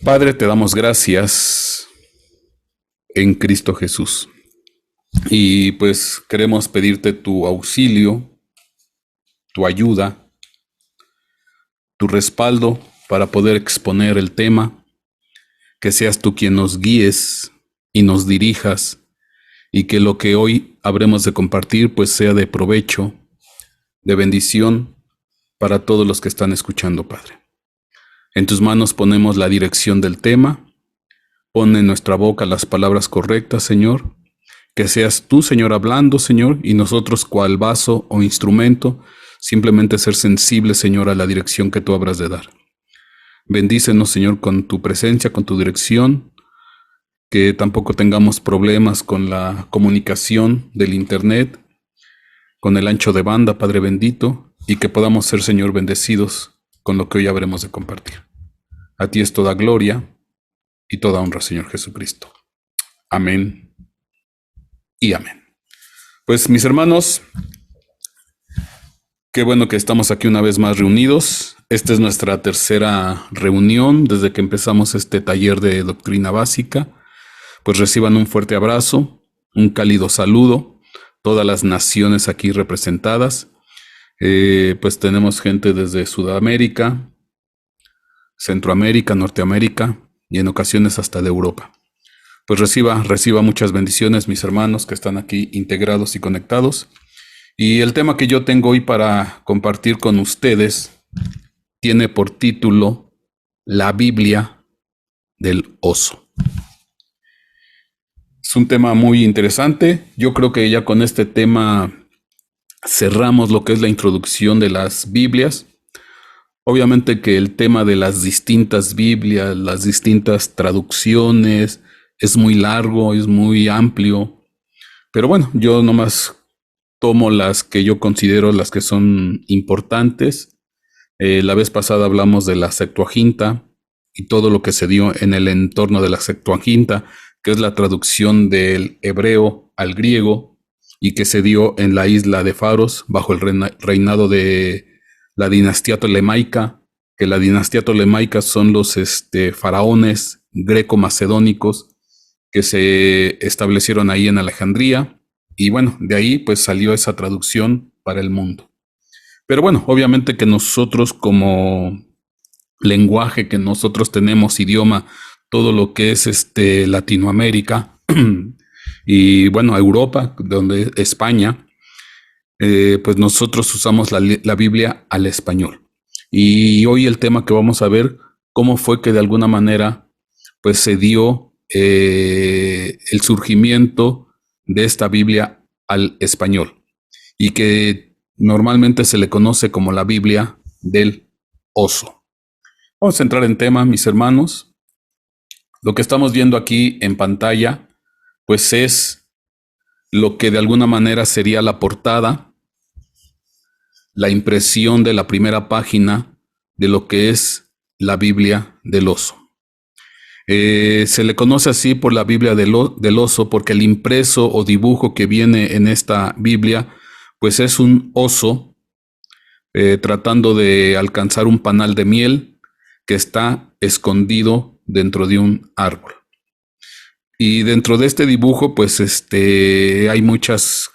Padre, te damos gracias en Cristo Jesús. Y pues queremos pedirte tu auxilio, tu ayuda, tu respaldo para poder exponer el tema, que seas tú quien nos guíes y nos dirijas, y que lo que hoy habremos de compartir pues sea de provecho, de bendición para todos los que están escuchando, Padre. En tus manos ponemos la dirección del tema, pon en nuestra boca las palabras correctas, Señor, que seas tú, Señor, hablando, Señor, y nosotros cual vaso o instrumento, simplemente ser sensibles, Señor, a la dirección que tú habrás de dar. Bendícenos, Señor, con tu presencia, con tu dirección, que tampoco tengamos problemas con la comunicación del Internet, con el ancho de banda, Padre bendito, y que podamos ser, Señor, bendecidos con lo que hoy habremos de compartir. A ti es toda gloria y toda honra, Señor Jesucristo. Amén y amén. Pues mis hermanos, qué bueno que estamos aquí una vez más reunidos. Esta es nuestra tercera reunión desde que empezamos este taller de doctrina básica. Pues reciban un fuerte abrazo, un cálido saludo, todas las naciones aquí representadas. Pues tenemos gente desde Sudamérica, Centroamérica, Norteamérica y en ocasiones hasta de Europa. Pues reciba muchas bendiciones, mis hermanos que están aquí integrados y conectados. Y el tema que yo tengo hoy para compartir con ustedes tiene por título La Biblia del oso. Es un tema muy interesante. Yo creo que ya con este tema cerramos lo que es la introducción de las Biblias. Obviamente que el tema de las distintas Biblias, las distintas traducciones, es muy largo, es muy amplio. Pero bueno, yo nomás tomo las que yo considero las que son importantes. La vez pasada hablamos de la Septuaginta y todo lo que se dio en el entorno de la Septuaginta, que es la traducción del hebreo al griego y que se dio en la isla de Faros bajo el reinado de la dinastía tolemaica, que la dinastía tolemaica son los faraones greco-macedónicos que se establecieron ahí en Alejandría. Y bueno, de ahí pues salió esa traducción para el mundo. Pero bueno, obviamente que nosotros como lenguaje que nosotros tenemos, idioma, todo lo que es Latinoamérica y bueno, Europa, donde España, pues nosotros usamos la Biblia al español. Y hoy el tema que vamos a ver, cómo fue que de alguna manera pues se dio el surgimiento de esta Biblia al español y que normalmente se le conoce como la Biblia del oso. Vamos a entrar en tema, mis hermanos. Lo que estamos viendo aquí en pantalla, pues es lo que de alguna manera sería la portada, la impresión de la primera página de lo que es la Biblia del oso. Se le conoce así por la Biblia del oso porque el impreso o dibujo que viene en esta Biblia pues es un oso tratando de alcanzar un panal de miel que está escondido dentro de un árbol. Y dentro de este dibujo pues hay muchas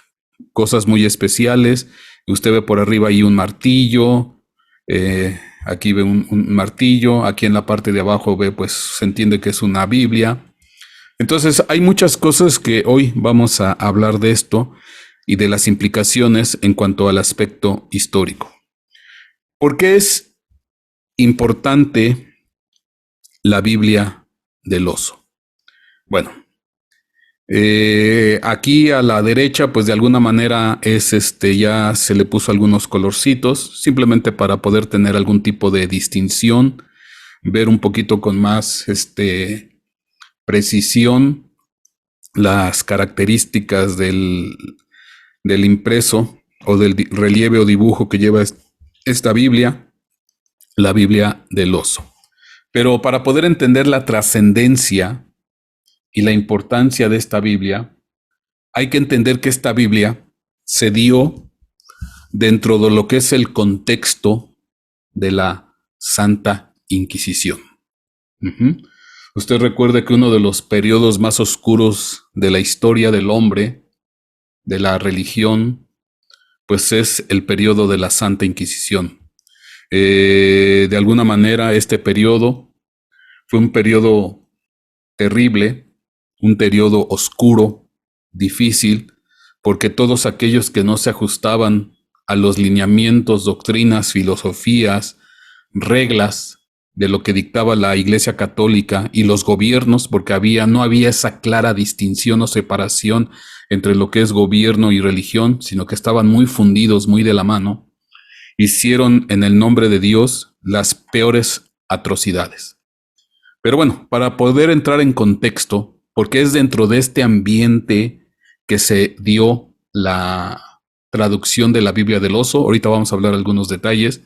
cosas muy especiales. Usted ve por arriba ahí un martillo, aquí ve un martillo, aquí en la parte de abajo ve, pues se entiende que es una Biblia. Entonces hay muchas cosas que hoy vamos a hablar de esto y de las implicaciones en cuanto al aspecto histórico. ¿Por qué es importante la Biblia del oso? Bueno, aquí a la derecha, pues de alguna manera es ya se le puso algunos colorcitos, simplemente para poder tener algún tipo de distinción, ver un poquito con más precisión las características del impreso o del relieve o dibujo que lleva esta Biblia, la Biblia del oso. Pero para poder entender la trascendencia y la importancia de esta Biblia, hay que entender que esta Biblia se dio dentro de lo que es el contexto de la Santa Inquisición. Usted recuerde que uno de los periodos más oscuros de la historia del hombre, de la religión, pues es el periodo de la Santa Inquisición. De alguna manera, este periodo fue un periodo terrible, un periodo oscuro, difícil, porque todos aquellos que no se ajustaban a los lineamientos, doctrinas, filosofías, reglas de lo que dictaba la Iglesia Católica y los gobiernos, porque no había esa clara distinción o separación entre lo que es gobierno y religión, sino que estaban muy fundidos, muy de la mano, hicieron en el nombre de Dios las peores atrocidades. Pero bueno, para poder entrar en contexto, porque es dentro de este ambiente que se dio la traducción de la Biblia del oso, ahorita vamos a hablar algunos detalles,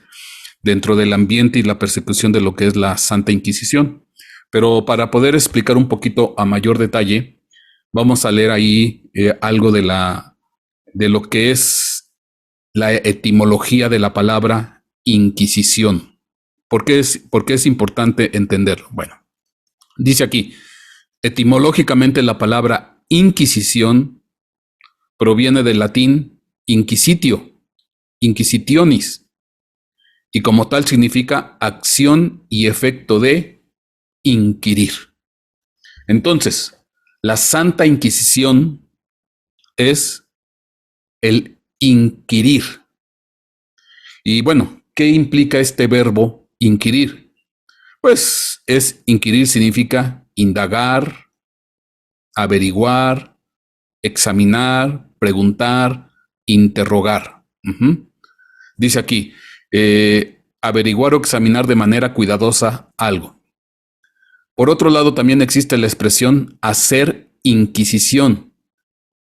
dentro del ambiente y la persecución de lo que es la Santa Inquisición. Pero para poder explicar un poquito a mayor detalle, vamos a leer ahí algo de lo que es la etimología de la palabra Inquisición. ¿Por qué es importante entenderlo? Bueno, dice aquí, etimológicamente la palabra Inquisición proviene del latín inquisitio, inquisitionis, y como tal significa acción y efecto de inquirir. Entonces, la Santa Inquisición es el inquirir. Y bueno, ¿qué implica este verbo inquirir? Pues inquirir significa indagar, averiguar, examinar, preguntar, interrogar. Dice aquí, averiguar o examinar de manera cuidadosa algo. Por otro lado, también existe la expresión hacer inquisición,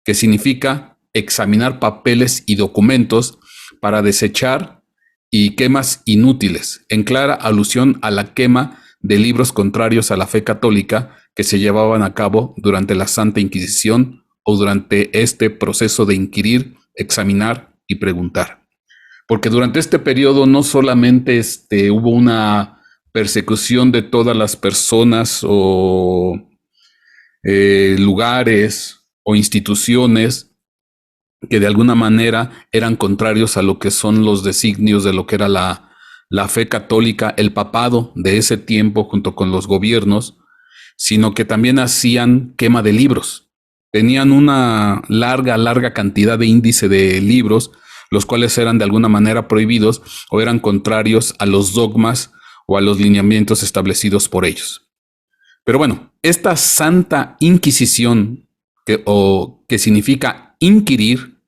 que significa examinar papeles y documentos para desechar y quemas inútiles, en clara alusión a la quema de libros contrarios a la fe católica que se llevaban a cabo durante la Santa Inquisición o durante este proceso de inquirir, examinar y preguntar. Porque durante este periodo no solamente hubo una persecución de todas las personas o lugares o instituciones que de alguna manera eran contrarios a lo que son los designios de lo que era la fe católica, el papado de ese tiempo junto con los gobiernos, sino que también hacían quema de libros. Tenían una larga cantidad de índice de libros, los cuales eran de alguna manera prohibidos o eran contrarios a los dogmas o a los lineamientos establecidos por ellos. Pero bueno, esta Santa Inquisición, que significa inquirir,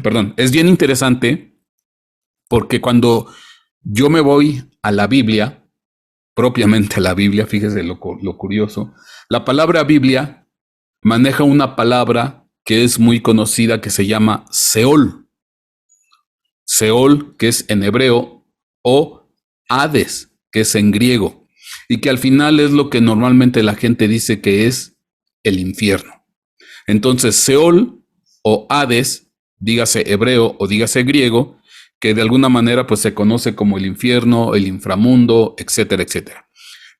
perdón, es bien interesante porque cuando yo me voy a la Biblia, propiamente a la Biblia, fíjese lo curioso, la palabra Biblia maneja una palabra que es muy conocida que se llama Seol. Seol, que es en hebreo, o Hades, que es en griego, y que al final es lo que normalmente la gente dice que es el infierno. Entonces, Seol o Hades, dígase hebreo o dígase griego, que de alguna manera pues se conoce como el infierno, el inframundo, etcétera, etcétera.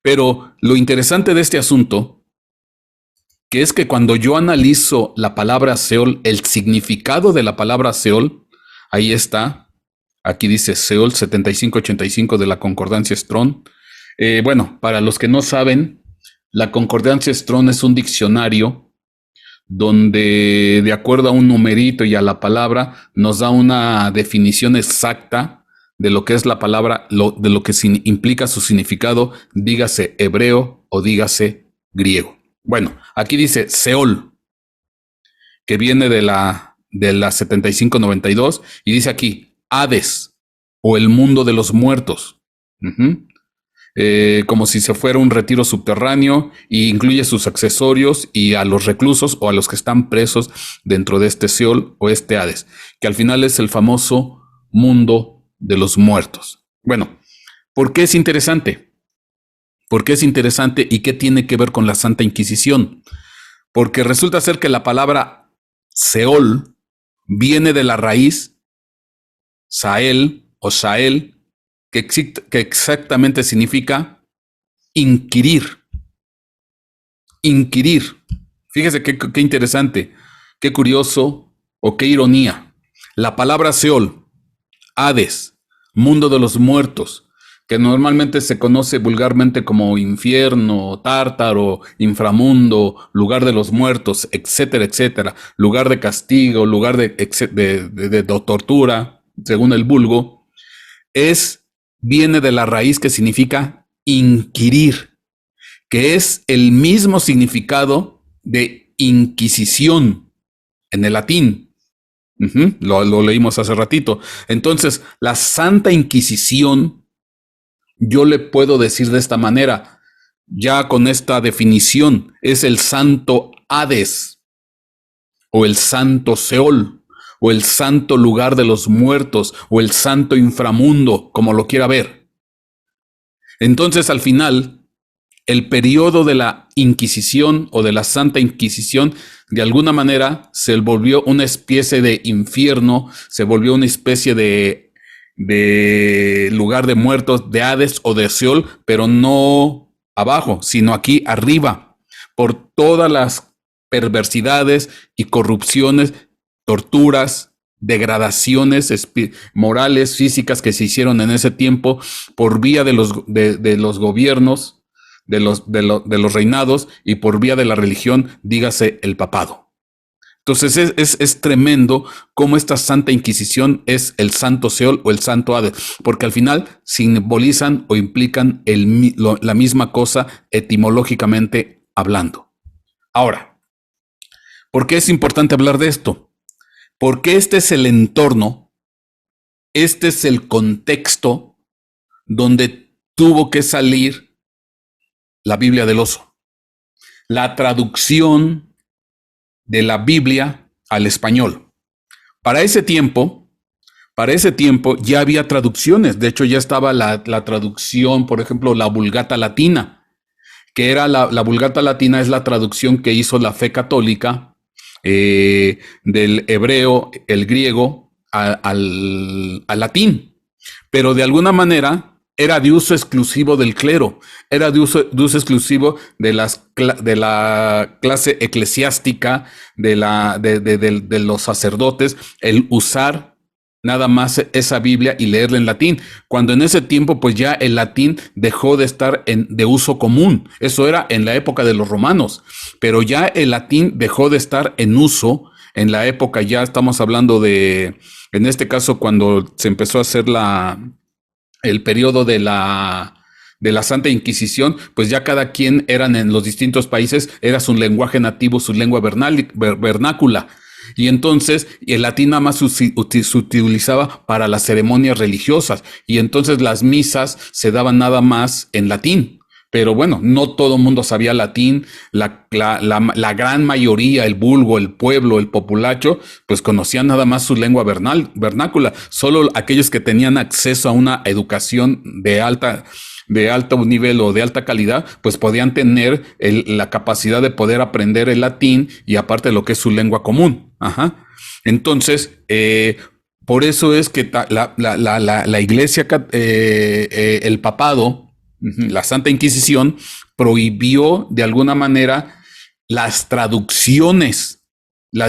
Pero lo interesante de este asunto, que es que cuando yo analizo la palabra Seol, el significado de la palabra Seol, ahí está, aquí dice Seol 7585 de la Concordancia Strong. Bueno, para los que no saben, la Concordancia Strong es un diccionario donde de acuerdo a un numerito y a la palabra nos da una definición exacta de lo que es la palabra, de lo que implica su significado, dígase hebreo o dígase griego. Bueno, aquí dice Seol, que viene de la 7592 y dice aquí Hades o el mundo de los muertos. Como si se fuera un retiro subterráneo e incluye sus accesorios y a los reclusos o a los que están presos dentro de este Seol o este Hades, que al final es el famoso mundo de los muertos. Bueno, ¿por qué es interesante? ¿Por qué es interesante y qué tiene que ver con la Santa Inquisición? Porque resulta ser que la palabra Seol viene de la raíz Sael o Shael, que exactamente significa inquirir, inquirir. Fíjese qué interesante, qué curioso o qué ironía. La palabra Seol, Hades, mundo de los muertos, que normalmente se conoce vulgarmente como infierno, tártaro, inframundo, lugar de los muertos, etcétera, etcétera, lugar de castigo, lugar de tortura, según el vulgo, viene de la raíz que significa inquirir, que es el mismo significado de inquisición en el latín. Lo leímos hace ratito. Entonces, la Santa Inquisición, yo le puedo decir de esta manera, ya con esta definición, es el Santo Hades, o el Santo Seol, o el Santo Lugar de los Muertos, o el Santo Inframundo, como lo quiera ver. Entonces, al final, el periodo de la Inquisición o de la Santa Inquisición, de alguna manera, se volvió una especie de infierno, se volvió una especie de lugar de muertos, de Hades o de Seol, pero no abajo, sino aquí arriba, por todas las perversidades y corrupciones, torturas, degradaciones morales, físicas que se hicieron en ese tiempo por vía de los gobiernos, de los reinados y por vía de la religión, dígase el papado. Entonces es tremendo cómo esta Santa Inquisición es el Santo Seol o el Santo Hades, porque al final simbolizan o implican la misma cosa etimológicamente hablando. Ahora, ¿por qué es importante hablar de esto? Porque este es el entorno, este es el contexto donde tuvo que salir la Biblia del oso. La traducción de la Biblia al español. Para ese tiempo ya había traducciones. De hecho, ya estaba la traducción, por ejemplo, la Vulgata Latina, que era la Vulgata Latina es la traducción que hizo la fe católica del hebreo, el griego, al latín. Pero de alguna manera era de uso exclusivo del clero, era de uso exclusivo de la clase eclesiástica, de los sacerdotes, el usar nada más esa Biblia y leerla en latín, cuando en ese tiempo pues ya el latín dejó de estar de uso común. Eso era en la época de los romanos, pero ya el latín dejó de estar en uso en la época, ya estamos hablando en este caso, cuando se empezó a hacer el periodo de la Santa Inquisición, pues ya cada quien eran en los distintos países, era su lenguaje nativo, su lengua vernácula. Y entonces el latín nada más se utilizaba para las ceremonias religiosas. Y entonces las misas se daban nada más en latín. Pero bueno, no todo el mundo sabía latín, la gran mayoría, el vulgo, el pueblo, el populacho, pues conocían nada más su lengua vernácula. Solo aquellos que tenían acceso a una educación de alto nivel o de alta calidad, pues podían tener la capacidad de poder aprender el latín y aparte lo que es su lengua común. Ajá. Entonces, por eso es que la iglesia, el papado, la Santa Inquisición prohibió de alguna manera las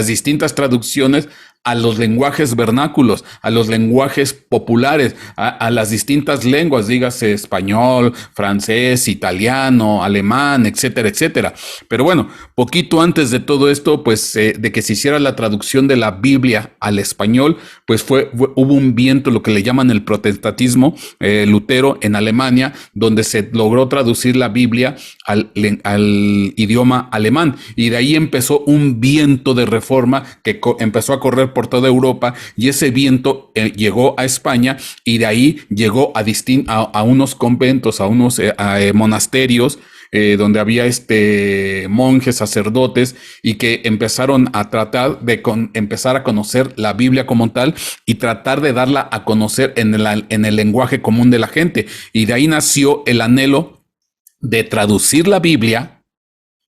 distintas traducciones a los lenguajes vernáculos, a los lenguajes populares, a las distintas lenguas, dígase español, francés, italiano, alemán, etcétera, etcétera. Pero bueno, poquito antes de todo esto, pues de que se hiciera la traducción de la Biblia al español, pues hubo un viento, lo que le llaman el protestantismo, Lutero en Alemania, donde se logró traducir la Biblia al idioma alemán, y de ahí empezó un viento de reforma que empezó a correr por toda Europa, y ese viento llegó a España, y de ahí llegó a unos conventos, a unos monasterios, donde había monjes, sacerdotes, y que empezaron a tratar de empezar a conocer la Biblia como tal y tratar de darla a conocer en el lenguaje común de la gente. Y de ahí nació el anhelo de traducir la Biblia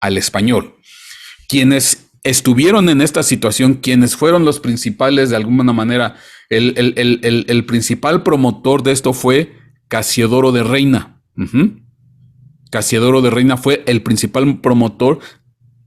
al español. Quienes estuvieron en esta situación, quienes fueron los principales, de alguna manera, el principal promotor de esto fue Casiodoro de Reina. Casiodoro de Reina fue el principal promotor,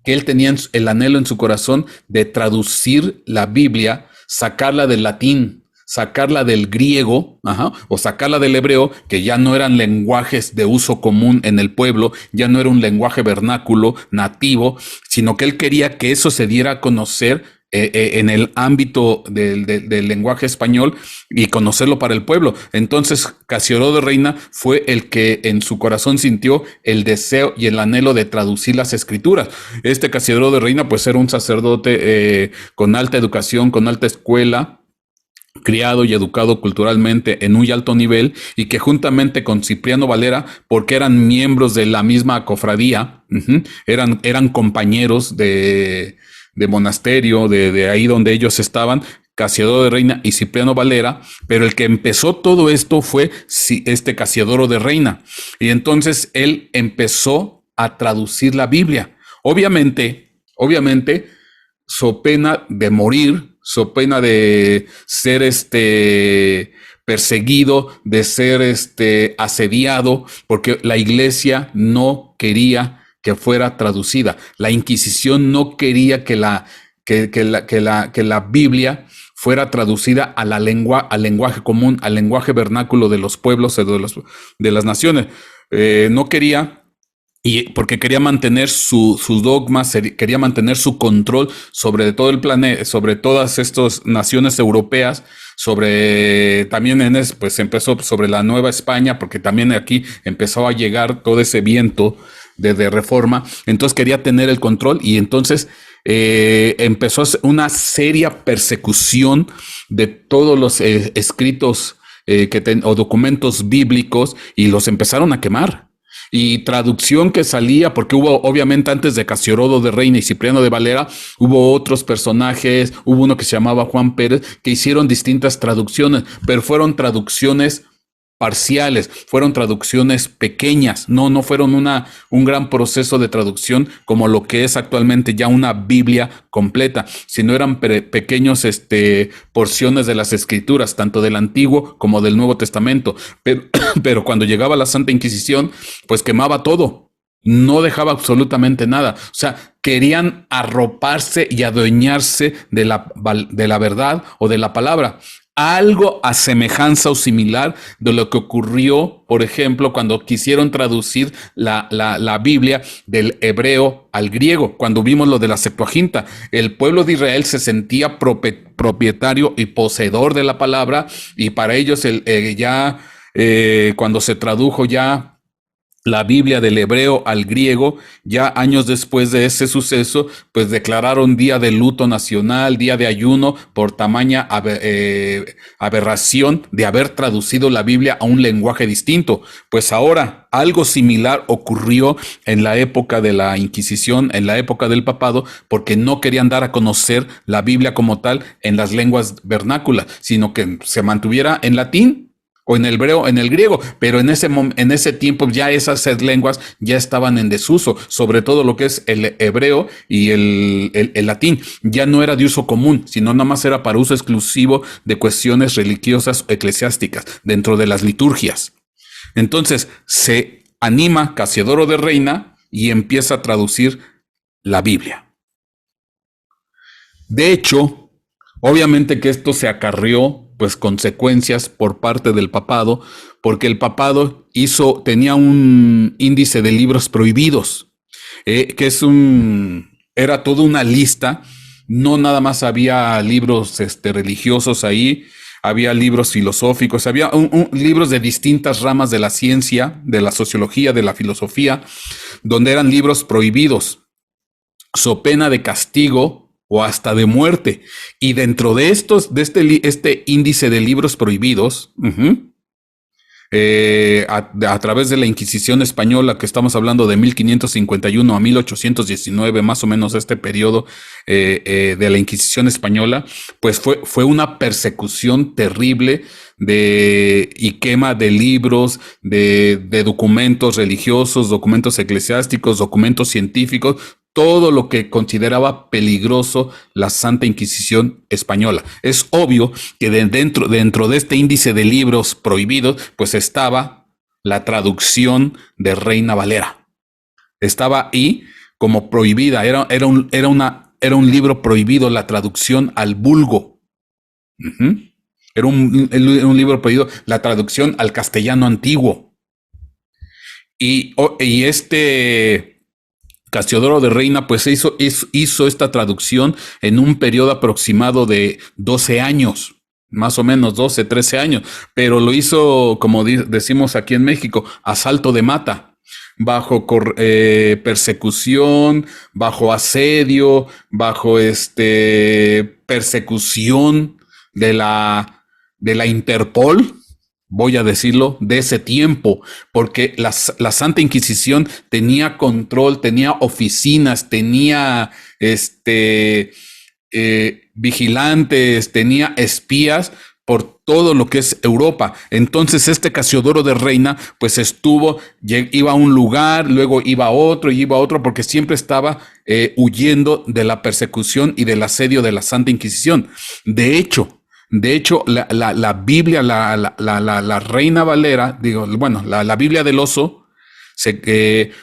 que él tenía el anhelo en su corazón de traducir la Biblia, sacarla del latín, sacarla del griego, o sacarla del hebreo, que ya no eran lenguajes de uso común en el pueblo, ya no era un lenguaje vernáculo nativo, sino que él quería que eso se diera a conocer en el ámbito del lenguaje español y conocerlo para el pueblo. Entonces, Casiodoro de Reina fue el que en su corazón sintió el deseo y el anhelo de traducir las escrituras. Este Casiodoro de Reina, pues era un sacerdote con alta educación, con alta escuela, criado y educado culturalmente en muy alto nivel, y que juntamente con Cipriano Valera, porque eran miembros de la misma cofradía, eran compañeros de monasterio, de ahí donde ellos estaban, Casiodoro de Reina y Cipriano Valera, pero el que empezó todo esto fue este Casiodoro de Reina. Y entonces él empezó a traducir la Biblia. Obviamente, so pena de morir, so pena de ser perseguido, de ser asediado, porque la iglesia no quería que fuera traducida. La Inquisición no quería que la Biblia fuera traducida a la lengua, al lenguaje común, al lenguaje vernáculo de los pueblos, de las naciones. No quería, y porque quería mantener sus dogmas, quería mantener su control sobre todo el planeta, sobre todas estas naciones europeas, también pues empezó sobre la Nueva España, porque también aquí empezó a llegar todo ese viento de reforma. Entonces quería tener el control, y entonces empezó una seria persecución de todos los escritos o documentos bíblicos, y los empezaron a quemar. Y traducción que salía, porque hubo, obviamente, antes de Casiodoro de Reina y Cipriano de Valera, hubo otros personajes, hubo uno que se llamaba Juan Pérez, que hicieron distintas traducciones, pero fueron traducciones parciales, fueron traducciones pequeñas, no fueron un gran proceso de traducción como lo que es actualmente ya una Biblia completa, sino eran pequeños porciones de las escrituras, tanto del Antiguo como del Nuevo Testamento, pero cuando llegaba la Santa Inquisición, pues quemaba todo, no dejaba absolutamente nada. O sea, querían arroparse y adueñarse de la verdad o de la palabra. Algo a semejanza o similar de lo que ocurrió, por ejemplo, cuando quisieron traducir la Biblia del hebreo al griego, cuando vimos lo de la Septuaginta. El pueblo de Israel se sentía propietario y poseedor de la palabra, y para ellos cuando se tradujo ya la Biblia del hebreo al griego, ya años después de ese suceso, pues declararon día de luto nacional, día de ayuno, por tamaña aberración de haber traducido la Biblia a un lenguaje distinto. Pues ahora algo similar ocurrió en la época de la Inquisición, en la época del papado, porque no querían dar a conocer la Biblia como tal en las lenguas vernáculas, sino que se mantuviera en latín o en el hebreo, en el griego, pero en ese tiempo ya esas lenguas ya estaban en desuso, sobre todo lo que es el hebreo y el latín. Ya no era de uso común, sino nada más era para uso exclusivo de cuestiones religiosas o eclesiásticas dentro de las liturgias. Entonces se anima Casiodoro de Reina y empieza a traducir la Biblia. De hecho, obviamente que esto se acarreó pues consecuencias por parte del papado, porque el papado tenía un índice de libros prohibidos, que era toda una lista. No nada más había libros religiosos ahí, había libros filosóficos, había libros de distintas ramas de la ciencia, de la sociología, de la filosofía, donde eran libros prohibidos, so pena de castigo o hasta de muerte. Y dentro de este índice de libros prohibidos, a través de la Inquisición española, que estamos hablando de 1551 a 1819, más o menos este periodo de la Inquisición española, pues fue una persecución terrible y quema de libros, de documentos religiosos, documentos eclesiásticos, documentos científicos, todo lo que consideraba peligroso la Santa Inquisición española. Es obvio que dentro de este índice de libros prohibidos, pues estaba la traducción de Reina Valera. Estaba ahí como prohibida, era un libro prohibido, la traducción al vulgo. Uh-huh. Era un libro prohibido, la traducción al castellano antiguo. Y Casiodoro de Reina pues hizo esta traducción en un periodo aproximado de 12 años, más o menos 12, 13 años, pero lo hizo, como decimos aquí en México, a salto de mata, bajo persecución, bajo asedio, bajo persecución de la Interpol, voy a decirlo, de ese tiempo, porque la Santa Inquisición tenía control, tenía oficinas, tenía vigilantes, tenía espías por todo lo que es Europa. Entonces Casiodoro de Reina pues iba a un lugar, luego iba a otro y iba a otro, porque siempre estaba huyendo de la persecución y del asedio de la Santa Inquisición. De hecho, la Biblia, la Reina Valera, la Biblia del Oso,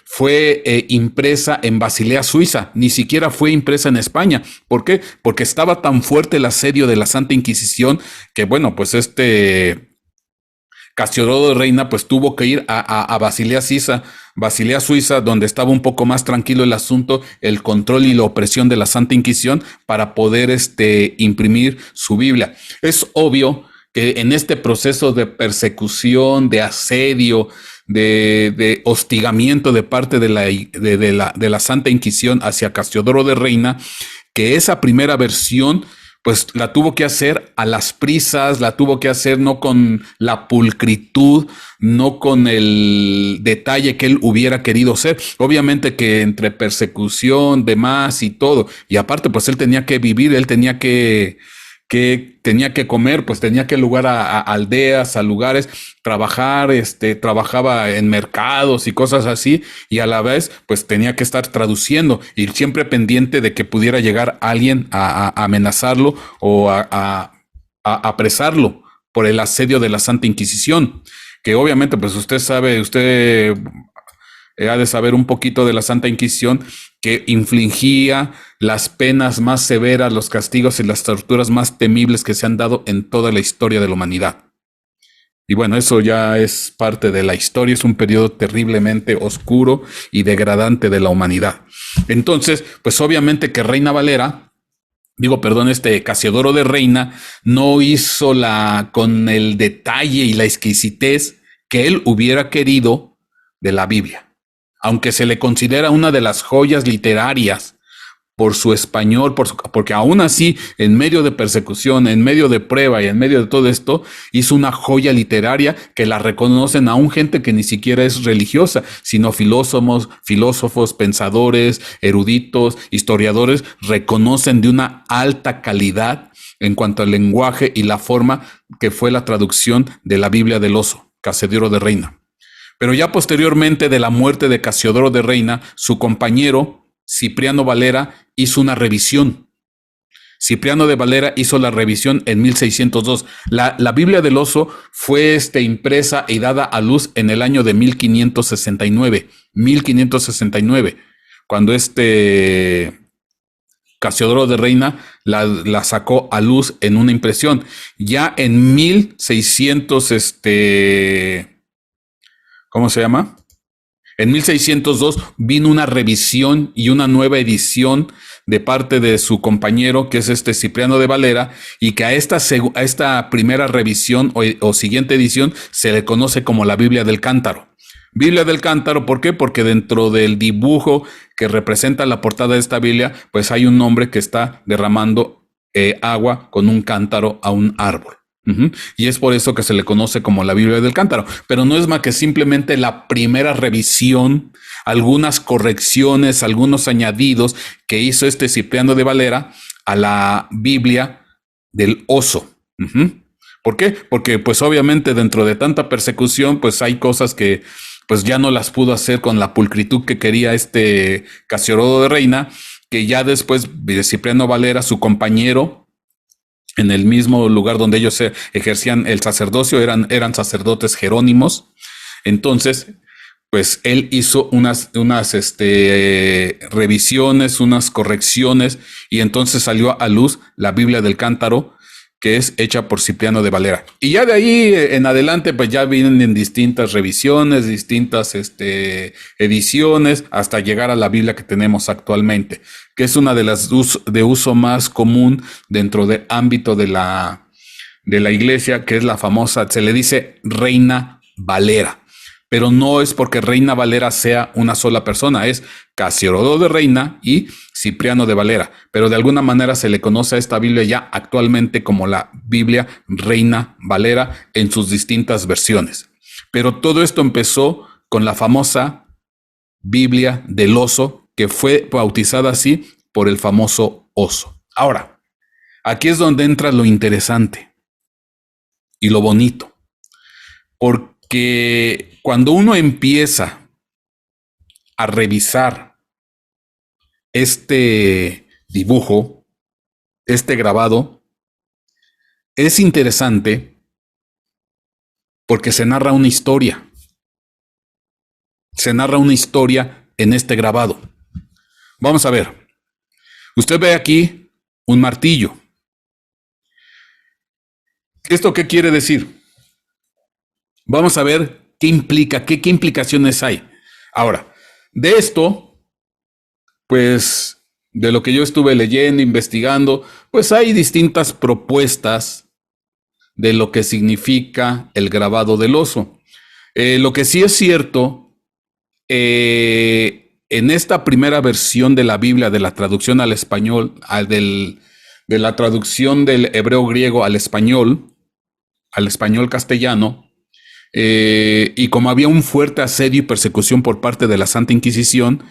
fue impresa en Basilea, Suiza, ni siquiera fue impresa en España. ¿Por qué? Porque estaba tan fuerte el asedio de la Santa Inquisición que, pues Casiodoro de Reina pues tuvo que ir a Basilea, Suiza, donde estaba un poco más tranquilo el asunto, el control y la opresión de la Santa Inquisición, para poder imprimir su Biblia. Es obvio que en este proceso de persecución, de asedio, de hostigamiento de parte de la Santa Inquisición hacia Casiodoro de Reina, que esa primera versión pues la tuvo que hacer a las prisas, la tuvo que hacer no con la pulcritud, no con el detalle que él hubiera querido ser. Obviamente que entre persecución, demás y todo, y aparte pues él tenía que vivir, él tenía que comer, pues tenía que lugar a aldeas, a lugares, trabajar, trabajaba en mercados y cosas así, y a la vez pues tenía que estar traduciendo y siempre pendiente de que pudiera llegar alguien a amenazarlo o a apresarlo por el asedio de la Santa Inquisición, que obviamente pues usted ha de saber un poquito de la Santa Inquisición, que infligía las penas más severas, los castigos y las torturas más temibles que se han dado en toda la historia de la humanidad. Y bueno, eso ya es parte de la historia, es un periodo terriblemente oscuro y degradante de la humanidad. Entonces, pues obviamente que Casiodoro de Reina no hizo con el detalle y la exquisitez que él hubiera querido de la Biblia. Aunque se le considera una de las joyas literarias por su español, porque aún así, en medio de persecución, en medio de prueba y en medio de todo esto, hizo una joya literaria que la reconocen aún gente que ni siquiera es religiosa, sino filósofos, pensadores, eruditos, historiadores, reconocen de una alta calidad en cuanto al lenguaje y la forma que fue la traducción de la Biblia del Oso, Casiodoro de Reina. Pero ya posteriormente de la muerte de Casiodoro de Reina, su compañero Cipriano Valera hizo una revisión. Cipriano de Valera hizo la revisión en 1602. La Biblia del Oso fue impresa y dada a luz en el año de 1569. 1569, cuando Casiodoro de Reina la sacó a luz en una impresión. Ya en 1600, ¿cómo se llama? En 1602 vino una revisión y una nueva edición de parte de su compañero, que es Cipriano de Valera, y que a esta primera revisión o siguiente edición se le conoce como la Biblia del Cántaro. Biblia del Cántaro, ¿por qué? Porque dentro del dibujo que representa la portada de esta Biblia, pues hay un hombre que está derramando agua con un cántaro a un árbol. Y es por eso que se le conoce como la Biblia del Cántaro, pero no es más que simplemente la primera revisión, algunas correcciones, algunos añadidos que hizo Cipriano de Valera a la Biblia del Oso. ¿Por qué? Porque pues obviamente dentro de tanta persecución pues hay cosas que pues ya no las pudo hacer con la pulcritud que quería Casiodoro de Reina, que ya después Cipriano Valera, su compañero, en el mismo lugar donde ellos ejercían el sacerdocio, eran sacerdotes jerónimos. Entonces, pues él hizo unas revisiones, unas correcciones, y entonces salió a luz la Biblia del Cántaro, que es hecha por Cipriano de Valera. Y ya de ahí en adelante, pues ya vienen distintas revisiones, distintas ediciones, hasta llegar a la Biblia que tenemos actualmente, que es una de las de uso más común dentro del ámbito de la iglesia, que es la famosa, se le dice Reina Valera. Pero no es porque Reina Valera sea una sola persona, es Casiodoro de Reina y Cipriano de Valera. Pero de alguna manera se le conoce a esta Biblia ya actualmente como la Biblia Reina Valera en sus distintas versiones. Pero todo esto empezó con la famosa Biblia del oso, que fue bautizada así por el famoso oso. Ahora, aquí es donde entra lo interesante y lo bonito, porque cuando uno empieza a revisar este dibujo, este grabado, es interesante porque se narra una historia. Se narra una historia en este grabado. Vamos a ver. Usted ve aquí un martillo. ¿Esto qué quiere decir? Vamos a ver qué implica, qué implicaciones hay. Ahora, de esto, pues, de lo que yo estuve leyendo, investigando, pues hay distintas propuestas de lo que significa el grabado del oso. Lo que sí es cierto, en esta primera versión de la Biblia, de la traducción al español, de la traducción del hebreo griego al español castellano, y como había un fuerte asedio y persecución por parte de la Santa Inquisición,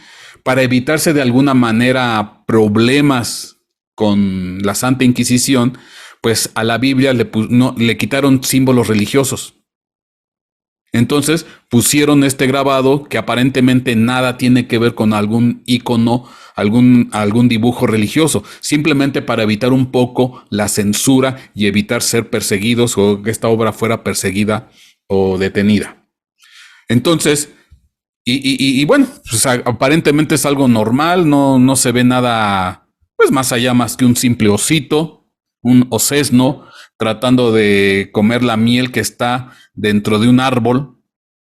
para evitarse de alguna manera problemas con la Santa Inquisición, pues a la Biblia le quitaron símbolos religiosos. Entonces pusieron este grabado que aparentemente nada tiene que ver con algún icono, algún dibujo religioso, simplemente para evitar un poco la censura y evitar ser perseguidos o que esta obra fuera perseguida o detenida. Entonces, y bueno, pues aparentemente es algo normal, no se ve nada, pues más allá más que un simple osito, un osesno, tratando de comer la miel que está dentro de un árbol,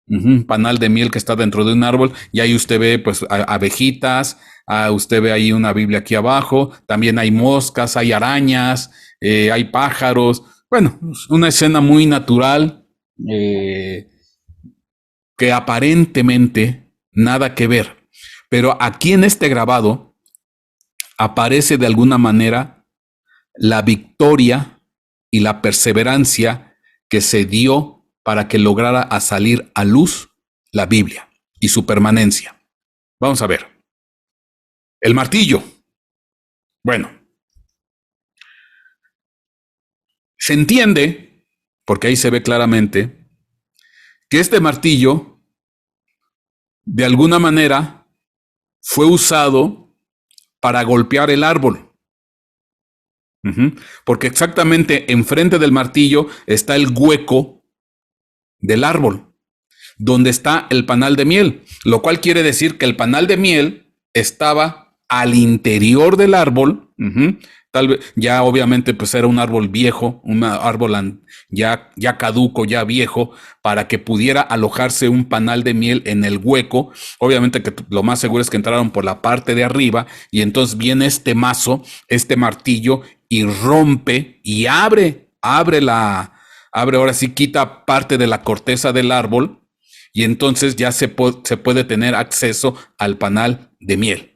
un panal de miel que está dentro de un árbol, y ahí usted ve pues abejitas, usted ve ahí una Biblia aquí abajo, también hay moscas, hay arañas, hay pájaros, bueno, una escena muy natural, que aparentemente nada que ver. Pero aquí en este grabado aparece de alguna manera la victoria y la perseverancia que se dio para que lograra a salir a luz la Biblia y su permanencia. Vamos a ver. El martillo. Bueno, se entiende, porque ahí se ve claramente, que este martillo de alguna manera fue usado para golpear el árbol. Porque exactamente enfrente del martillo está el hueco del árbol, donde está el panal de miel, lo cual quiere decir que el panal de miel estaba al interior del árbol. Tal vez ya obviamente pues era un árbol viejo, un árbol ya caduco, ya viejo, para que pudiera alojarse un panal de miel en el hueco. Obviamente que lo más seguro es que entraron por la parte de arriba y entonces viene este mazo, este martillo y rompe y abre ahora sí, quita parte de la corteza del árbol y entonces ya se puede tener acceso al panal de miel.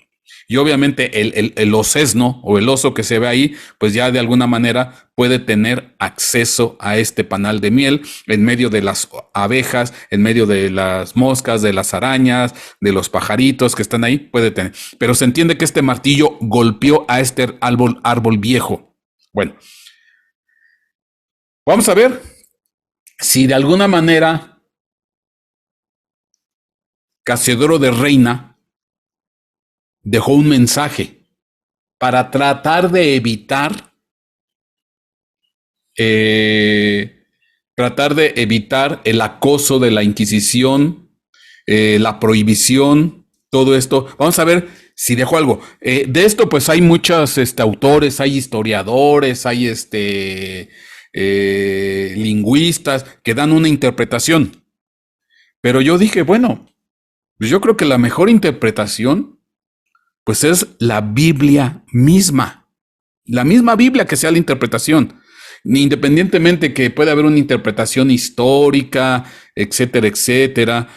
Y obviamente el osesno o el oso que se ve ahí, pues ya de alguna manera puede tener acceso a este panal de miel en medio de las abejas, en medio de las moscas, de las arañas, de los pajaritos que están ahí, puede tener. Pero se entiende que este martillo golpeó a este árbol viejo. Bueno, vamos a ver si de alguna manera Casiodoro de Reina dejó un mensaje para tratar de evitar eh, tratar de evitar el acoso de la Inquisición, la prohibición, todo esto. Vamos a ver si dejo algo. De esto, pues hay muchos autores, hay historiadores, hay lingüistas que dan una interpretación. Pero yo dije, bueno, pues yo creo que la mejor interpretación, pues es la Biblia misma. La misma Biblia que sea la interpretación. Independientemente que pueda haber una interpretación histórica, etcétera, etcétera,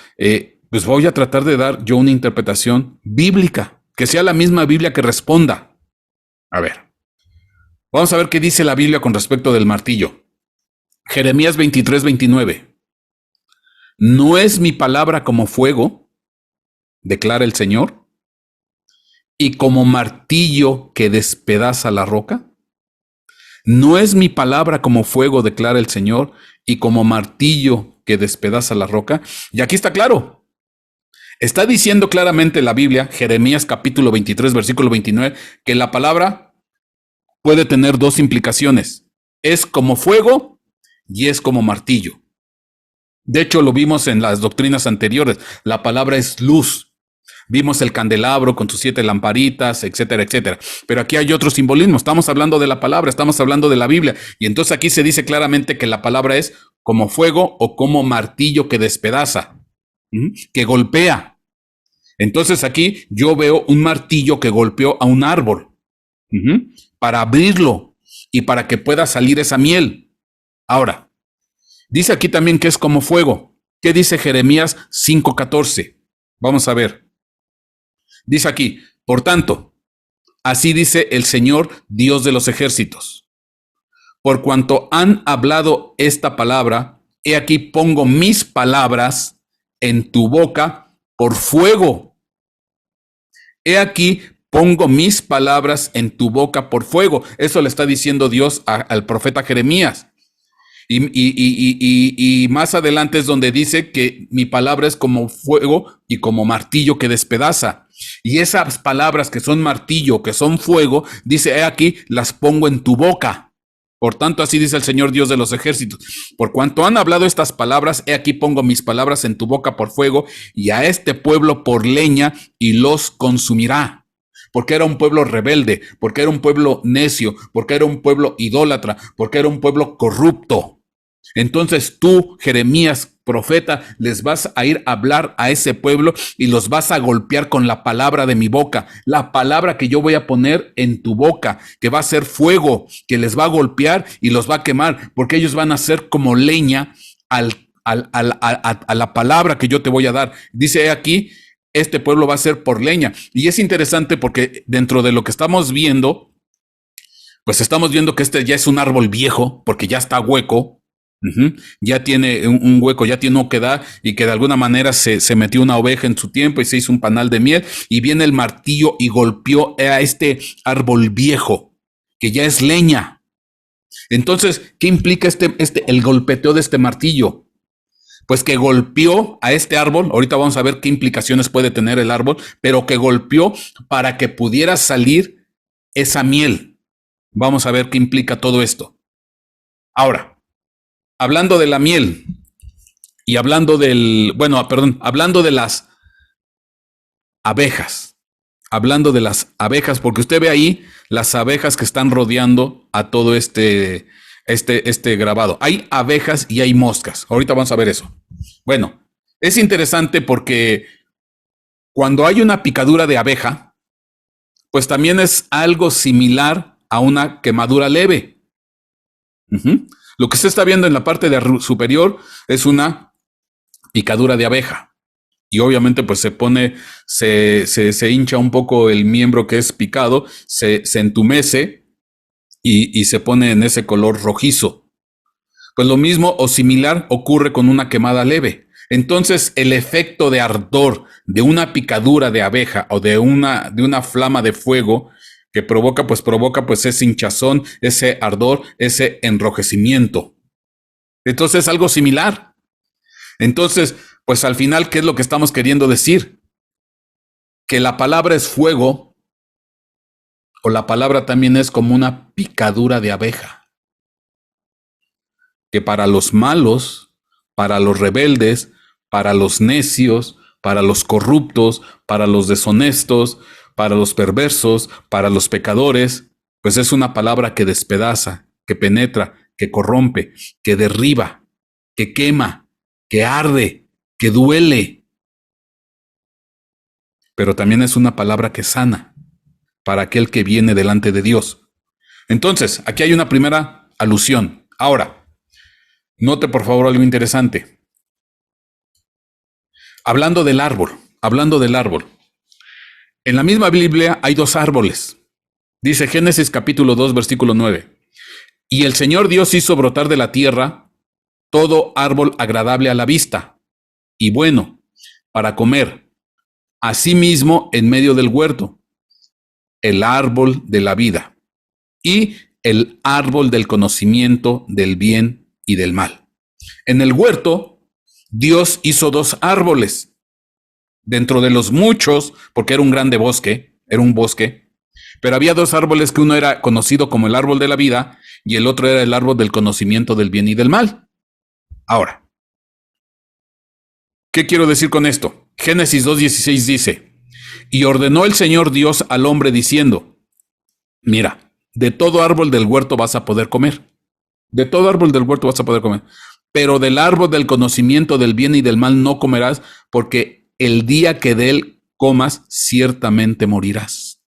pues voy a tratar de dar yo una interpretación bíblica, que sea la misma Biblia que responda. A ver, vamos a ver qué dice la Biblia con respecto del martillo. Jeremías 23:29. ¿No es mi palabra como fuego, declara el Señor, y como martillo que despedaza la roca? ¿No es mi palabra como fuego, declara el Señor, y como martillo que despedaza la roca? Y aquí está claro. Está diciendo claramente la Biblia, Jeremías capítulo 23, versículo 29, que la palabra puede tener dos implicaciones. Es como fuego y es como martillo. De hecho, lo vimos en las doctrinas anteriores. La palabra es luz. Vimos el candelabro con sus 7 lamparitas, etcétera, etcétera. Pero aquí hay otro simbolismo. Estamos hablando de la palabra, estamos hablando de la Biblia. Y entonces aquí se dice claramente que la palabra es como fuego o como martillo que despedaza, que golpea. Entonces aquí yo veo un martillo que golpeó a un árbol para abrirlo y para que pueda salir esa miel. Ahora, dice aquí también que es como fuego. ¿Qué dice Jeremías 5:14? Vamos a ver. Dice aquí, por tanto, así dice el Señor, Dios de los ejércitos. Por cuanto han hablado esta palabra, he aquí pongo mis palabras en tu boca por fuego. He aquí pongo mis palabras en tu boca por fuego. Eso le está diciendo Dios al profeta Jeremías. Y más adelante es donde dice que mi palabra es como fuego y como martillo que despedaza. Y esas palabras que son martillo, que son fuego, dice, he aquí, las pongo en tu boca. Por tanto, así dice el Señor Dios de los ejércitos. Por cuanto han hablado estas palabras, he aquí pongo mis palabras en tu boca por fuego y a este pueblo por leña y los consumirá. Porque era un pueblo rebelde, porque era un pueblo necio, porque era un pueblo idólatra, porque era un pueblo corrupto. Entonces tú, Jeremías, profeta, les vas a ir a hablar a ese pueblo y los vas a golpear con la palabra de mi boca, la palabra que yo voy a poner en tu boca, que va a ser fuego, que les va a golpear y los va a quemar, porque ellos van a ser como leña a la palabra que yo te voy a dar. Dice aquí, este pueblo va a ser por leña. Y es interesante porque dentro de lo que estamos viendo, pues estamos viendo que este ya es un árbol viejo, porque ya está hueco. Ya tiene un hueco, ya tiene oquedad y que de alguna manera se metió una oveja en su tiempo y se hizo un panal de miel y viene el martillo y golpeó a este árbol viejo, que ya es leña. Entonces, ¿qué implica el golpeteo de este martillo? Pues que golpeó a este árbol, ahorita vamos a ver qué implicaciones puede tener el árbol, pero que golpeó para que pudiera salir esa miel. Vamos a ver qué implica todo esto. Ahora, hablando de la miel y hablando hablando de las abejas, porque usted ve ahí las abejas que están rodeando a todo este grabado. Hay abejas y hay moscas. Ahorita vamos a ver eso. Bueno, es interesante porque cuando hay una picadura de abeja, pues también es algo similar a una quemadura leve. Lo que usted está viendo en la parte superior es una picadura de abeja. Y obviamente pues se hincha un poco el miembro que es picado, se entumece y se pone en ese color rojizo. Pues lo mismo o similar ocurre con una quemada leve. Entonces el efecto de ardor de una picadura de abeja o de una flama de fuego que provoca ese hinchazón, ese ardor, ese enrojecimiento. Entonces es algo similar. Entonces, pues al final, ¿qué es lo que estamos queriendo decir? Que la palabra es fuego o la palabra también es como una picadura de abeja. que para los malos, para los rebeldes, para los necios, para los corruptos, para los deshonestos, para los perversos, para los pecadores, pues es una palabra que despedaza, que penetra, que corrompe, que derriba, que quema, que arde, que duele. Pero también es una palabra que sana para aquel que viene delante de Dios. Entonces, aquí hay una primera alusión. Ahora, note por favor algo interesante. Hablando del árbol. En la misma Biblia hay dos árboles. Dice Génesis capítulo 2, versículo 9. Y el Señor Dios hizo brotar de la tierra todo árbol agradable a la vista y bueno para comer. Asimismo, en medio del huerto, el árbol de la vida y el árbol del conocimiento del bien y del mal. En el huerto, Dios hizo dos árboles dentro de los muchos, porque era un grande bosque, era un bosque, pero había dos árboles que uno era conocido como el árbol de la vida y el otro era el árbol del conocimiento del bien y del mal. Ahora, ¿qué quiero decir con esto? Génesis 2:16 dice, y ordenó el Señor Dios al hombre diciendo, mira, de todo árbol del huerto vas a poder comer. De todo árbol del huerto vas a poder comer. Pero del árbol del conocimiento del bien y del mal no comerás, porque el día que de él comas, ciertamente morirás.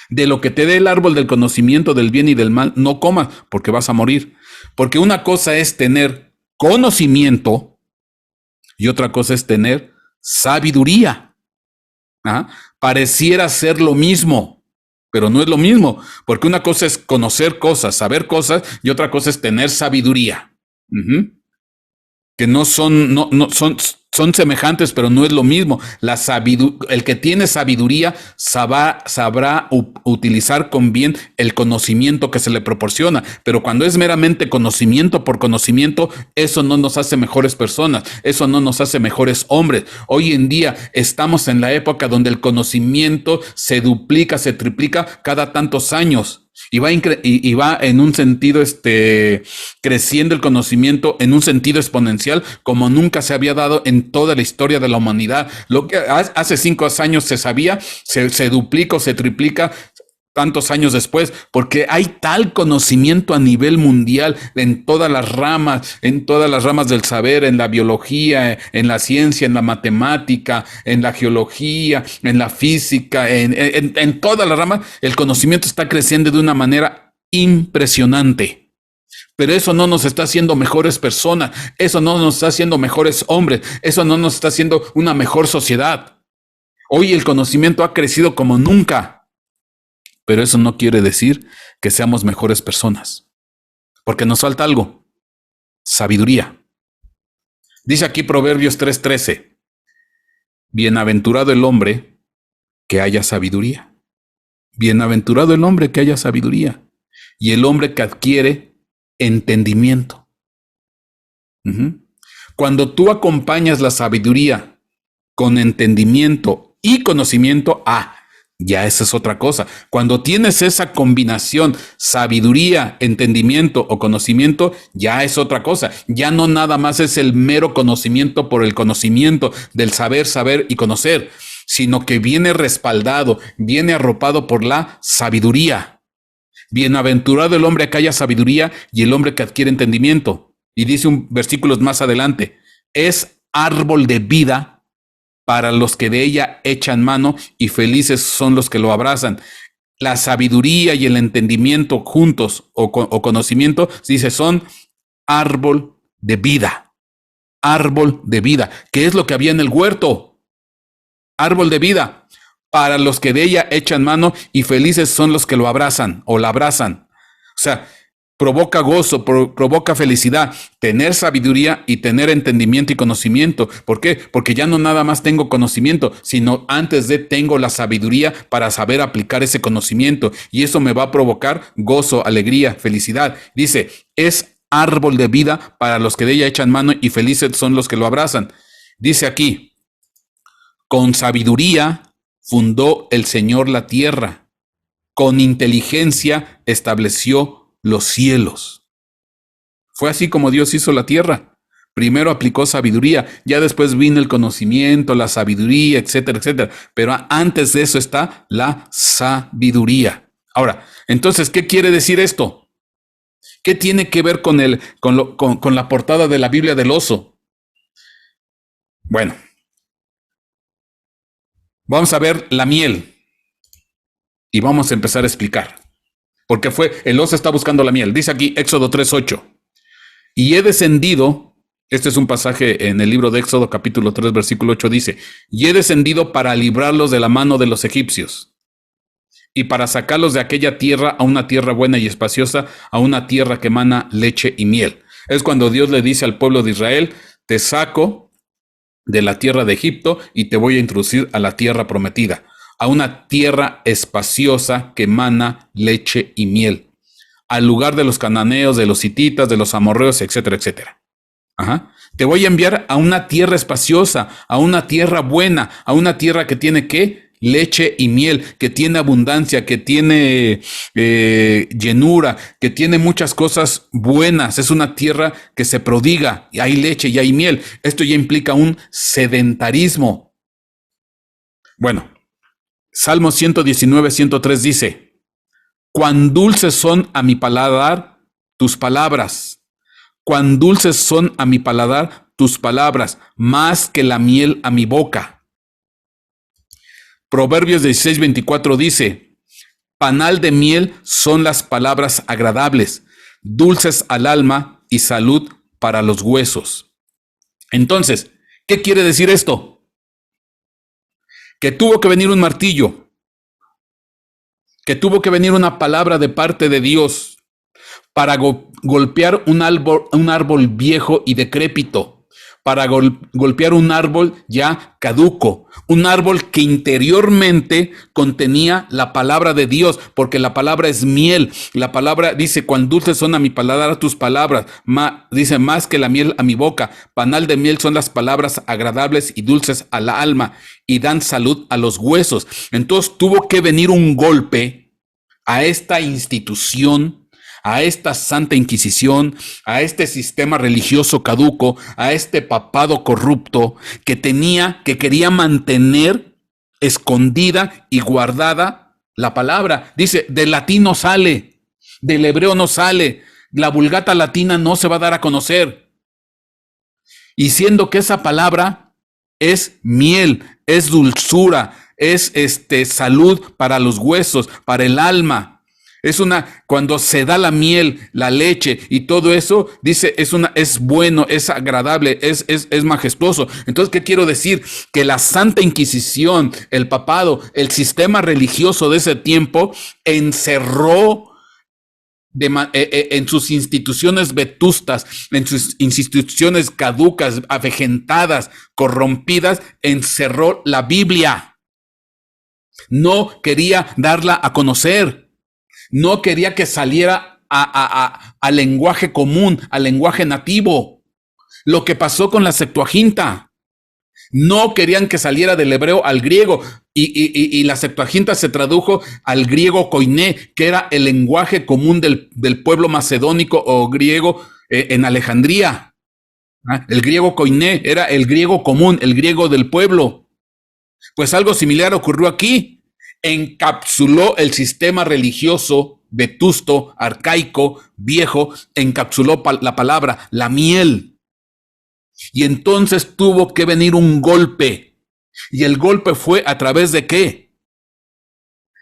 De lo que te dé el árbol del conocimiento del bien y del mal, no comas, porque vas a morir. Porque una cosa es tener conocimiento y otra cosa es tener sabiduría. ¿Ah? Pareciera ser lo mismo, pero no es lo mismo, porque una cosa es conocer cosas, saber cosas, y otra cosa es tener sabiduría. Que no son, no son semejantes, pero no es lo mismo. El que tiene sabiduría sabrá utilizar con bien el conocimiento que se le proporciona, pero cuando es meramente conocimiento por conocimiento, eso no nos hace mejores personas, eso no nos hace mejores hombres. Hoy en día estamos en la época donde el conocimiento se duplica, se triplica cada tantos años. Y va en un sentido creciendo el conocimiento en un sentido exponencial como nunca se había dado en toda la historia de la humanidad. Lo que hace 5 años se sabía, se duplica o se triplica tantos años después, porque hay tal conocimiento a nivel mundial en todas las ramas del saber, en la biología, en la ciencia, en la matemática, en la geología, en la física, en todas las ramas, el conocimiento está creciendo de una manera impresionante. Pero eso no nos está haciendo mejores personas, eso no nos está haciendo mejores hombres, eso no nos está haciendo una mejor sociedad. Hoy el conocimiento ha crecido como nunca. Pero eso no quiere decir que seamos mejores personas, porque nos falta algo, sabiduría. Dice aquí Proverbios 3:13, bienaventurado el hombre que haya sabiduría. Bienaventurado el hombre que haya sabiduría y el hombre que adquiere entendimiento. Cuando tú acompañas la sabiduría con entendimiento y conocimiento, ya esa es otra cosa. Cuando tienes esa combinación, sabiduría, entendimiento o conocimiento, ya es otra cosa. Ya no nada más es el mero conocimiento por el conocimiento del saber y conocer, sino que viene respaldado, viene arropado por la sabiduría. Bienaventurado el hombre que haya sabiduría y el hombre que adquiere entendimiento. Y dice un versículo más adelante, es árbol de vida para los que de ella echan mano y felices son los que lo abrazan. La sabiduría y el entendimiento juntos o conocimiento, dice, son árbol de vida. Árbol de vida. ¿Qué es lo que había en el huerto? Árbol de vida. Para los que de ella echan mano y felices son los que lo abrazan o la abrazan. O sea, provoca gozo, provoca felicidad, tener sabiduría y tener entendimiento y conocimiento. ¿Por qué? Porque ya no nada más tengo conocimiento, sino antes de tengo la sabiduría para saber aplicar ese conocimiento. Y eso me va a provocar gozo, alegría, felicidad. Dice, es árbol de vida para los que de ella echan mano y felices son los que lo abrazan. Dice aquí, con sabiduría fundó el Señor la tierra, con inteligencia estableció los cielos. Fue así como Dios hizo la tierra. Primero aplicó sabiduría, ya después vino el conocimiento, la sabiduría, etcétera, etcétera. Pero antes de eso está la sabiduría. Ahora, entonces, ¿qué quiere decir esto? ¿Qué tiene que ver con la portada de la Biblia del oso? Bueno, vamos a ver la miel y vamos a empezar a explicar. Porque el oso está buscando la miel. Dice aquí Éxodo 3:8. Y he descendido, este es un pasaje en el libro de Éxodo capítulo 3 versículo 8, dice, y he descendido para librarlos de la mano de los egipcios y para sacarlos de aquella tierra a una tierra buena y espaciosa, a una tierra que emana leche y miel. Es cuando Dios le dice al pueblo de Israel, te saco de la tierra de Egipto y te voy a introducir a la tierra prometida, a una tierra espaciosa que emana leche y miel, al lugar de los cananeos, de los hititas, de los amorreos, etcétera, etcétera. Ajá. Te voy a enviar a una tierra espaciosa, a una tierra buena, a una tierra que tiene ¿qué? Leche y miel, que tiene abundancia, que tiene llenura, que tiene muchas cosas buenas. Es una tierra que se prodiga, y hay leche y hay miel. Esto ya implica un sedentarismo. Bueno, Salmo 119, 103 dice, cuán dulces son a mi paladar tus palabras, cuán dulces son a mi paladar tus palabras, más que la miel a mi boca. Proverbios 16, 24 dice, panal de miel son las palabras agradables, dulces al alma y salud para los huesos. Entonces, ¿qué quiere decir esto? Que tuvo que venir un martillo, que tuvo que venir una palabra de parte de Dios para golpear un árbol viejo y decrépito, para golpear un árbol ya caduco, un árbol que interiormente contenía la palabra de Dios, porque la palabra es miel. La palabra dice, cuán dulces son a mi paladar tus palabras, dice, más que la miel a mi boca. Panal de miel son las palabras agradables y dulces a la alma, y dan salud a los huesos. Entonces tuvo que venir un golpe a esta institución, a esta Santa Inquisición, a este sistema religioso caduco, a este papado corrupto que quería mantener escondida y guardada la palabra. Dice, del latín no sale, del hebreo no sale, la Vulgata latina no se va a dar a conocer. Y siendo que esa palabra es miel, es dulzura, es salud para los huesos, para el alma. Cuando se da la miel, la leche y todo eso, dice, es bueno, es agradable, es majestuoso. Entonces, ¿qué quiero decir? Que la Santa Inquisición, el papado, el sistema religioso de ese tiempo, encerró en sus instituciones vetustas, en sus instituciones caducas, avejentadas, corrompidas, encerró la Biblia. No quería darla a conocer. No quería que saliera al lenguaje común, al lenguaje nativo. Lo que pasó con la Septuaginta. No querían que saliera del hebreo al griego. Y la Septuaginta se tradujo al griego koiné, que era el lenguaje común del pueblo macedónico o griego en Alejandría. El griego koiné era el griego común, el griego del pueblo. Pues algo similar ocurrió aquí. Encapsuló el sistema religioso vetusto, arcaico, viejo, encapsuló la palabra, la miel. Y entonces tuvo que venir un golpe. Y el golpe fue a través de ¿qué?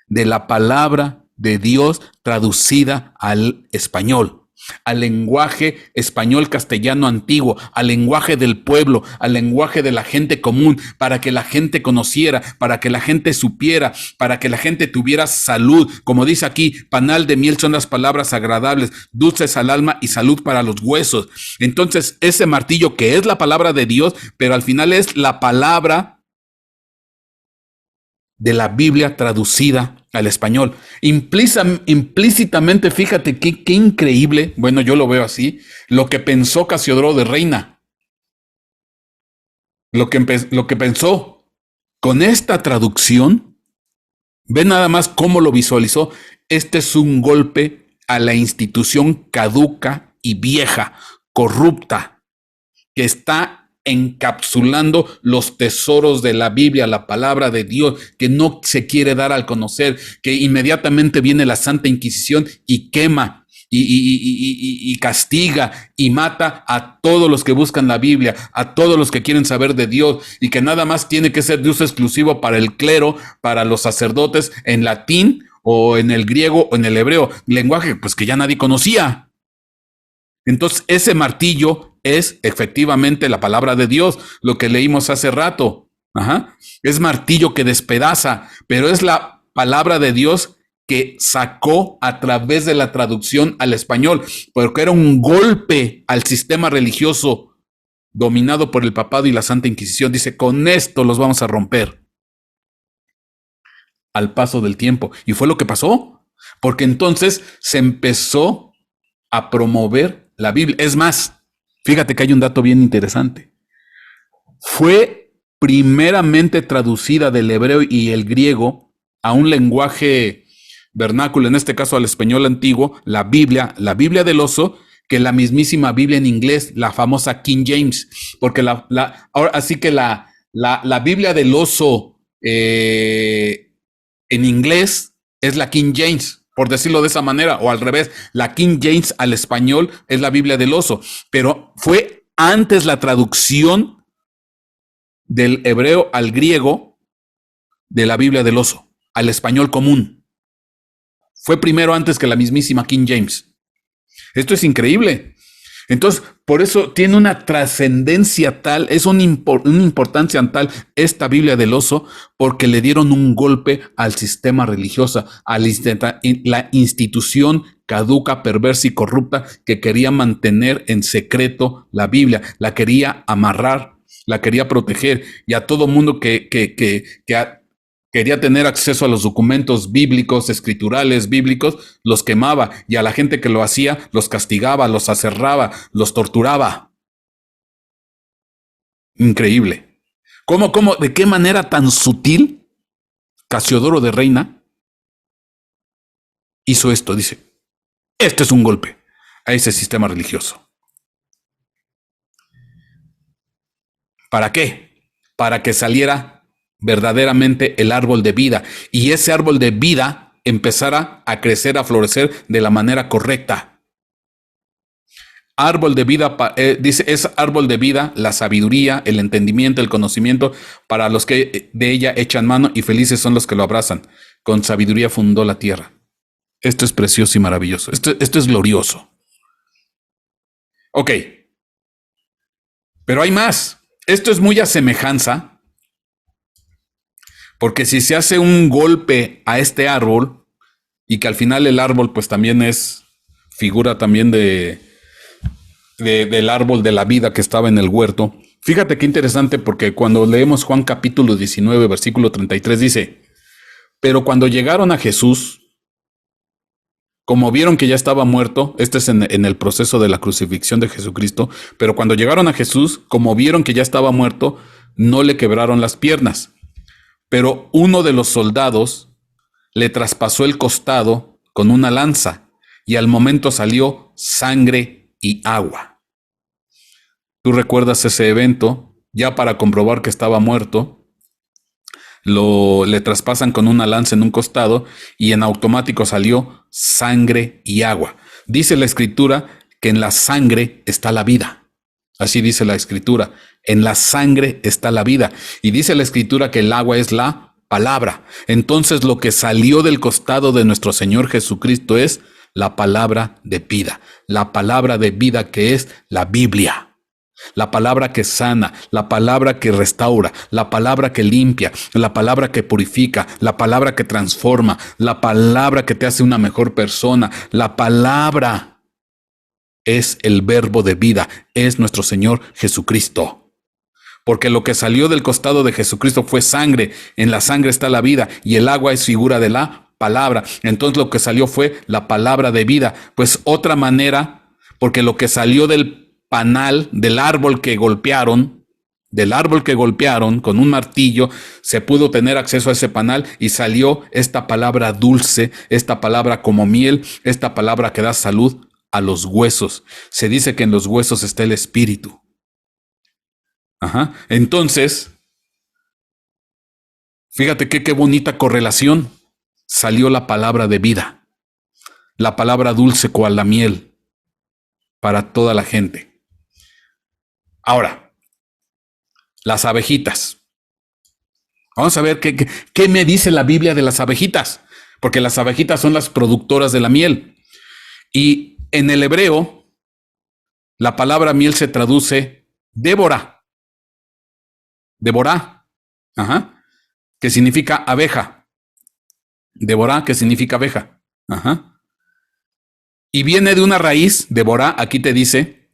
De la palabra de Dios traducida al español, al lenguaje español castellano antiguo, al lenguaje del pueblo, al lenguaje de la gente común, para que la gente conociera, para que la gente supiera, para que la gente tuviera salud. Como dice aquí, panal de miel son las palabras agradables, dulces al alma y salud para los huesos. Entonces, ese martillo que es la palabra de Dios, pero al final es la palabra de la Biblia traducida al español. Implícitamente, fíjate qué increíble, bueno, yo lo veo así, lo que pensó Casiodoro de Reina. Lo que pensó con esta traducción, ve nada más cómo lo visualizó. Este es un golpe a la institución caduca y vieja, corrupta, que está encapsulando los tesoros de la Biblia, la palabra de Dios, que no se quiere dar al conocer, que inmediatamente viene la Santa Inquisición y quema y castiga y mata a todos los que buscan la Biblia, a todos los que quieren saber de Dios, y que nada más tiene que ser de uso exclusivo para el clero, para los sacerdotes, en latín o en el griego o en el hebreo, lenguaje pues que ya nadie conocía. Entonces ese martillo es efectivamente la palabra de Dios, lo que leímos hace rato. Es martillo que despedaza, pero es la palabra de Dios que sacó a través de la traducción al español, porque era un golpe al sistema religioso dominado por el papado y la Santa Inquisición. Dice, con esto los vamos a romper al paso del tiempo. Y fue lo que pasó, porque entonces se empezó a promover la Biblia. Es más, fíjate que hay un dato bien interesante. Fue primeramente traducida del hebreo y el griego a un lenguaje vernáculo, en este caso al español antiguo, la Biblia del oso, que la mismísima Biblia en inglés, la famosa King James, porque así que la Biblia del oso en inglés es la King James, por decirlo de esa manera, o al revés, la King James al español es la Biblia del oso, pero fue antes la traducción del hebreo al griego de la Biblia del oso, al español común. Fue primero antes que la mismísima King James. Esto es increíble. Entonces, por eso tiene una trascendencia tal, es una importancia tal esta Biblia del oso, porque le dieron un golpe al sistema religioso, a la institución caduca, perversa y corrupta que quería mantener en secreto la Biblia, la quería amarrar, la quería proteger, y a todo mundo que quería tener acceso a los documentos bíblicos, escriturales, bíblicos, los quemaba, y a la gente que lo hacía, los castigaba, los aserraba, los torturaba. Increíble. ¿De qué manera tan sutil Casiodoro de Reina hizo esto? Dice, este es un golpe a ese sistema religioso. ¿Para qué? Para que saliera verdaderamente el árbol de vida, y ese árbol de vida empezara a crecer, a florecer de la manera correcta. Árbol de vida, dice, es árbol de vida la sabiduría, el entendimiento, el conocimiento, para los que de ella echan mano, y felices son los que lo abrazan. Con sabiduría fundó la tierra. Esto es precioso y maravilloso. Esto es glorioso. Ok. Pero hay más. Esto es muy a semejanza, porque si se hace un golpe a este árbol, y que al final el árbol pues también es figura también del árbol de la vida que estaba en el huerto. Fíjate qué interesante, porque cuando leemos Juan capítulo 19, versículo 33, dice, pero cuando llegaron a Jesús, como vieron que ya estaba muerto, este es en el proceso de la crucifixión de Jesucristo, pero cuando llegaron a Jesús, como vieron que ya estaba muerto, no le quebraron las piernas. Pero uno de los soldados le traspasó el costado con una lanza, y al momento salió sangre y agua. ¿Tú recuerdas ese evento? Ya para comprobar que estaba muerto, le traspasan con una lanza en un costado, y en automático salió sangre y agua. Dice la Escritura que en la sangre está la vida. Así dice la Escritura, en la sangre está la vida. Y dice la Escritura que el agua es la palabra. Entonces lo que salió del costado de nuestro Señor Jesucristo es la palabra de vida. La palabra de vida, que es la Biblia. La palabra que sana, la palabra que restaura, la palabra que limpia, la palabra que purifica, la palabra que transforma, la palabra que te hace una mejor persona. La palabra es el verbo de vida, es nuestro Señor Jesucristo. Porque lo que salió del costado de Jesucristo fue sangre, en la sangre está la vida, y el agua es figura de la palabra. Entonces lo que salió fue la palabra de vida. Pues otra manera, porque lo que salió del panal, del árbol que golpearon con un martillo, se pudo tener acceso a ese panal, y salió esta palabra dulce, esta palabra como miel, esta palabra que da salud a los huesos. Se dice que en los huesos está el espíritu. Ajá. Entonces, fíjate qué bonita correlación. Salió la palabra de vida, la palabra dulce cual la miel para toda la gente. Ahora, las abejitas. Vamos a ver qué me dice la Biblia de las abejitas, porque las abejitas son las productoras de la miel. Y en el hebreo, la palabra miel se traduce Débora. Débora, ajá, que significa abeja. Deborah, que significa abeja. Ajá. Y viene de una raíz, Deborah, aquí te dice,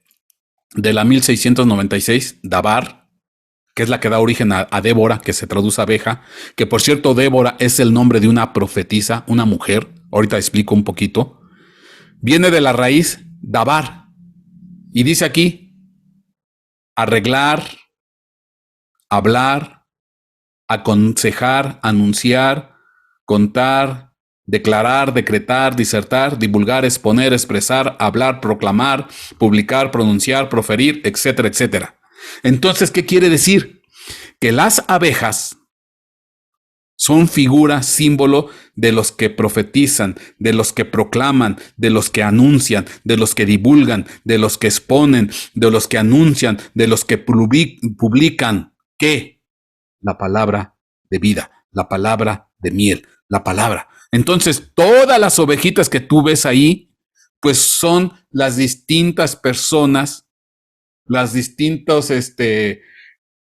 de la 1696, Dabar, que es la que da origen a Débora, que se traduce abeja, que por cierto, Débora es el nombre de una profetisa, una mujer, ahorita explico un poquito. Viene de la raíz Dabar, y dice aquí, arreglar, hablar, aconsejar, anunciar, contar, declarar, decretar, disertar, divulgar, exponer, expresar, hablar, proclamar, publicar, pronunciar, proferir, etcétera, etcétera. Entonces, ¿qué quiere decir? Que las abejas son figura, símbolo de los que profetizan, de los que proclaman, de los que anuncian, de los que divulgan, de los que exponen, de los que anuncian, de los que publican. ¿Qué? La palabra de vida, la palabra de miel, la palabra. Entonces, todas las ovejitas que tú ves ahí, pues son las distintas personas, las distintos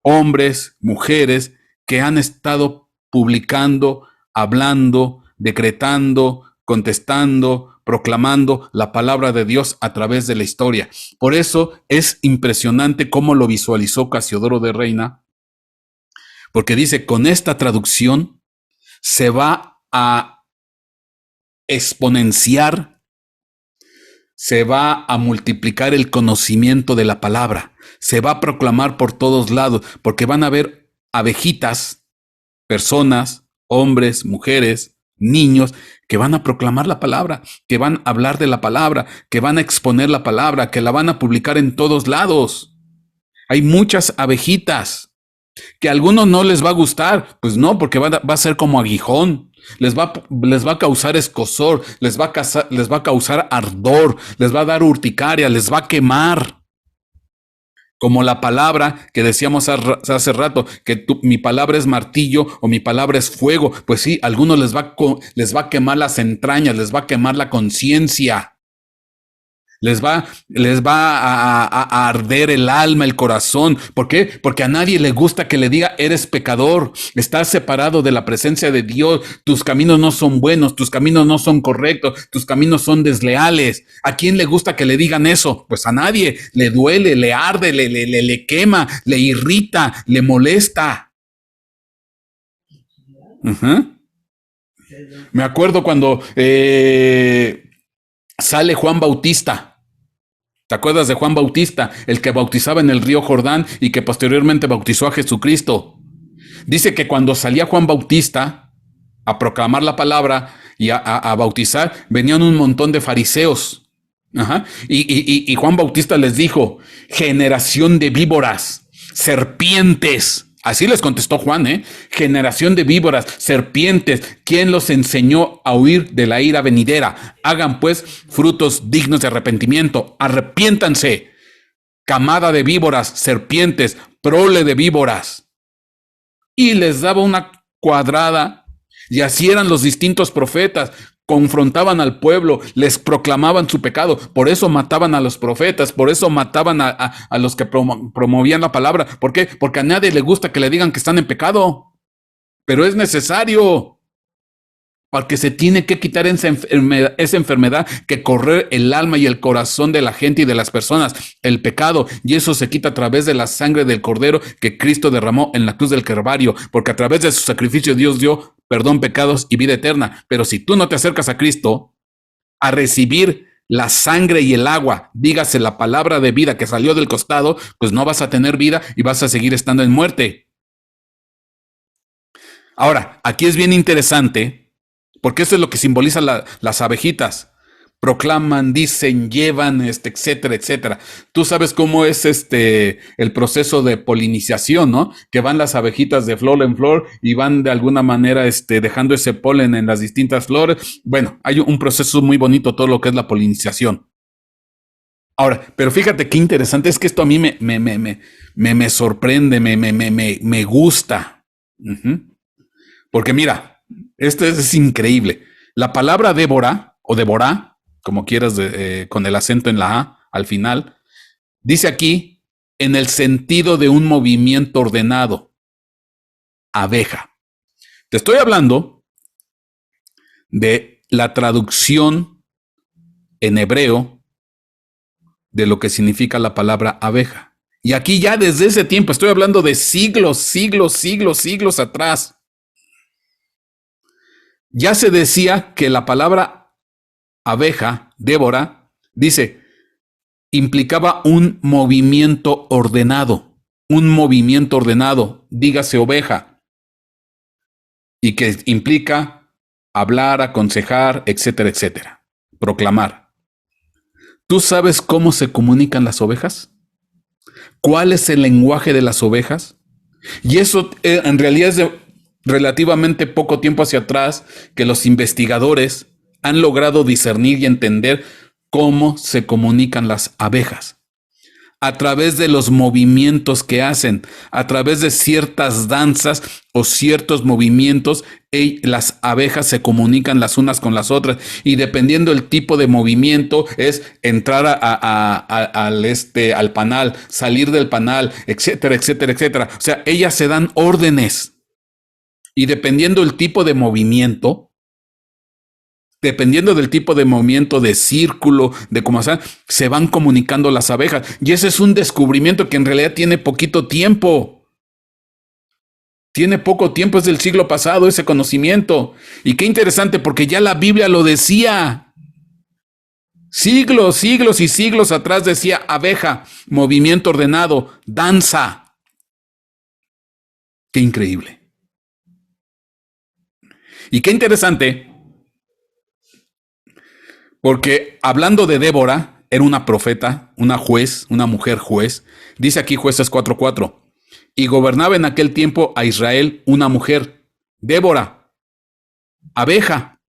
hombres, mujeres que han estado publicando, hablando, decretando, contestando, proclamando la palabra de Dios a través de la historia. Por eso es impresionante cómo lo visualizó Casiodoro de Reina, porque dice, con esta traducción se va a exponenciar, se va a multiplicar el conocimiento de la palabra, se va a proclamar por todos lados, porque van a haber abejitas, personas, hombres, mujeres, niños, que van a proclamar la palabra, que van a hablar de la palabra, que van a exponer la palabra, que la van a publicar en todos lados. Hay muchas abejitas. Que a algunos no les va a gustar, pues no, porque va a ser como aguijón, les va a causar escozor, les va a causar ardor, les va a dar urticaria, les va a quemar. Como la palabra que decíamos hace rato, que mi palabra es martillo o mi palabra es fuego. Pues sí, a algunos les va a quemar las entrañas, les va a quemar la conciencia. Les va a arder el alma, el corazón. ¿Por qué? Porque a nadie le gusta que le diga, eres pecador, estás separado de la presencia de Dios, tus caminos no son buenos, tus caminos no son correctos, tus caminos son desleales. ¿A quién le gusta que le digan eso? Pues a nadie. Le duele, le arde, le quema, le irrita, le molesta. Me acuerdo cuando sale Juan Bautista. ¿Te acuerdas de Juan Bautista, el que bautizaba en el río Jordán y que posteriormente bautizó a Jesucristo? Dice que cuando salía Juan Bautista a proclamar la palabra y a bautizar, venían un montón de fariseos. Ajá. Y Juan Bautista les dijo, generación de víboras, serpientes. Así les contestó Juan, generación de víboras, serpientes, ¿quién los enseñó a huir de la ira venidera? Hagan pues frutos dignos de arrepentimiento, arrepiéntanse, camada de víboras, serpientes, prole de víboras. Y les daba una cuadrada, y así eran los distintos profetas. Confrontaban al pueblo, les proclamaban su pecado, por eso mataban a los profetas, por eso mataban a los que promovían la palabra. ¿Por qué? Porque a nadie le gusta que le digan que están en pecado, pero es necesario, porque se tiene que quitar esa enfermedad que corre el alma y el corazón de la gente y de las personas, el pecado, y eso se quita a través de la sangre del Cordero que Cristo derramó en la cruz del Calvario, porque a través de su sacrificio Dios dio perdón, pecados y vida eterna. Pero si tú no te acercas a Cristo a recibir la sangre y el agua, dígase la palabra de vida que salió del costado, pues no vas a tener vida y vas a seguir estando en muerte. Ahora, aquí es bien interesante, porque eso es lo que simboliza las abejitas. proclaman, dicen, llevan, etcétera, etcétera. Tú sabes cómo es el proceso de polinización, ¿no? Que van las abejitas de flor en flor y van de alguna manera dejando ese polen en las distintas flores. Bueno, hay un proceso muy bonito, todo lo que es la polinización. Ahora, pero fíjate qué interesante es que esto a mí me sorprende, me gusta. Ujú. Porque mira, esto es increíble. La palabra Débora, o Débora, como quieras, con el acento en la A al final, dice aquí en el sentido de un movimiento ordenado, abeja. Te estoy hablando de la traducción en hebreo de lo que significa la palabra abeja. Y aquí ya desde ese tiempo, estoy hablando de siglos, siglos, siglos, siglos atrás, ya se decía que la palabra abeja, Débora, dice, implicaba un movimiento ordenado, dígase oveja, y que implica hablar, aconsejar, etcétera, etcétera, proclamar. ¿Tú sabes cómo se comunican las ovejas? ¿Cuál es el lenguaje de las ovejas? Y eso en realidad es de relativamente poco tiempo hacia atrás que los investigadores han logrado discernir y entender cómo se comunican las abejas. A través de los movimientos que hacen, a través de ciertas danzas o ciertos movimientos, las abejas se comunican las unas con las otras y dependiendo del tipo de movimiento es entrar al panal, salir del panal, etcétera, etcétera, etcétera. O sea, ellas se dan órdenes y dependiendo del tipo de movimiento, dependiendo del tipo de movimiento, de círculo, de cómo se van comunicando las abejas. Y ese es un descubrimiento que en realidad tiene poquito tiempo. Tiene poco tiempo, es del siglo pasado ese conocimiento. Y qué interesante, porque ya la Biblia lo decía. Siglos, siglos y siglos atrás decía abeja, movimiento ordenado, danza. Qué increíble. Y qué interesante, porque hablando de Débora, era una profeta, una juez, una mujer juez. Dice aquí Jueces 4:4. Y gobernaba en aquel tiempo a Israel una mujer, Débora, abeja.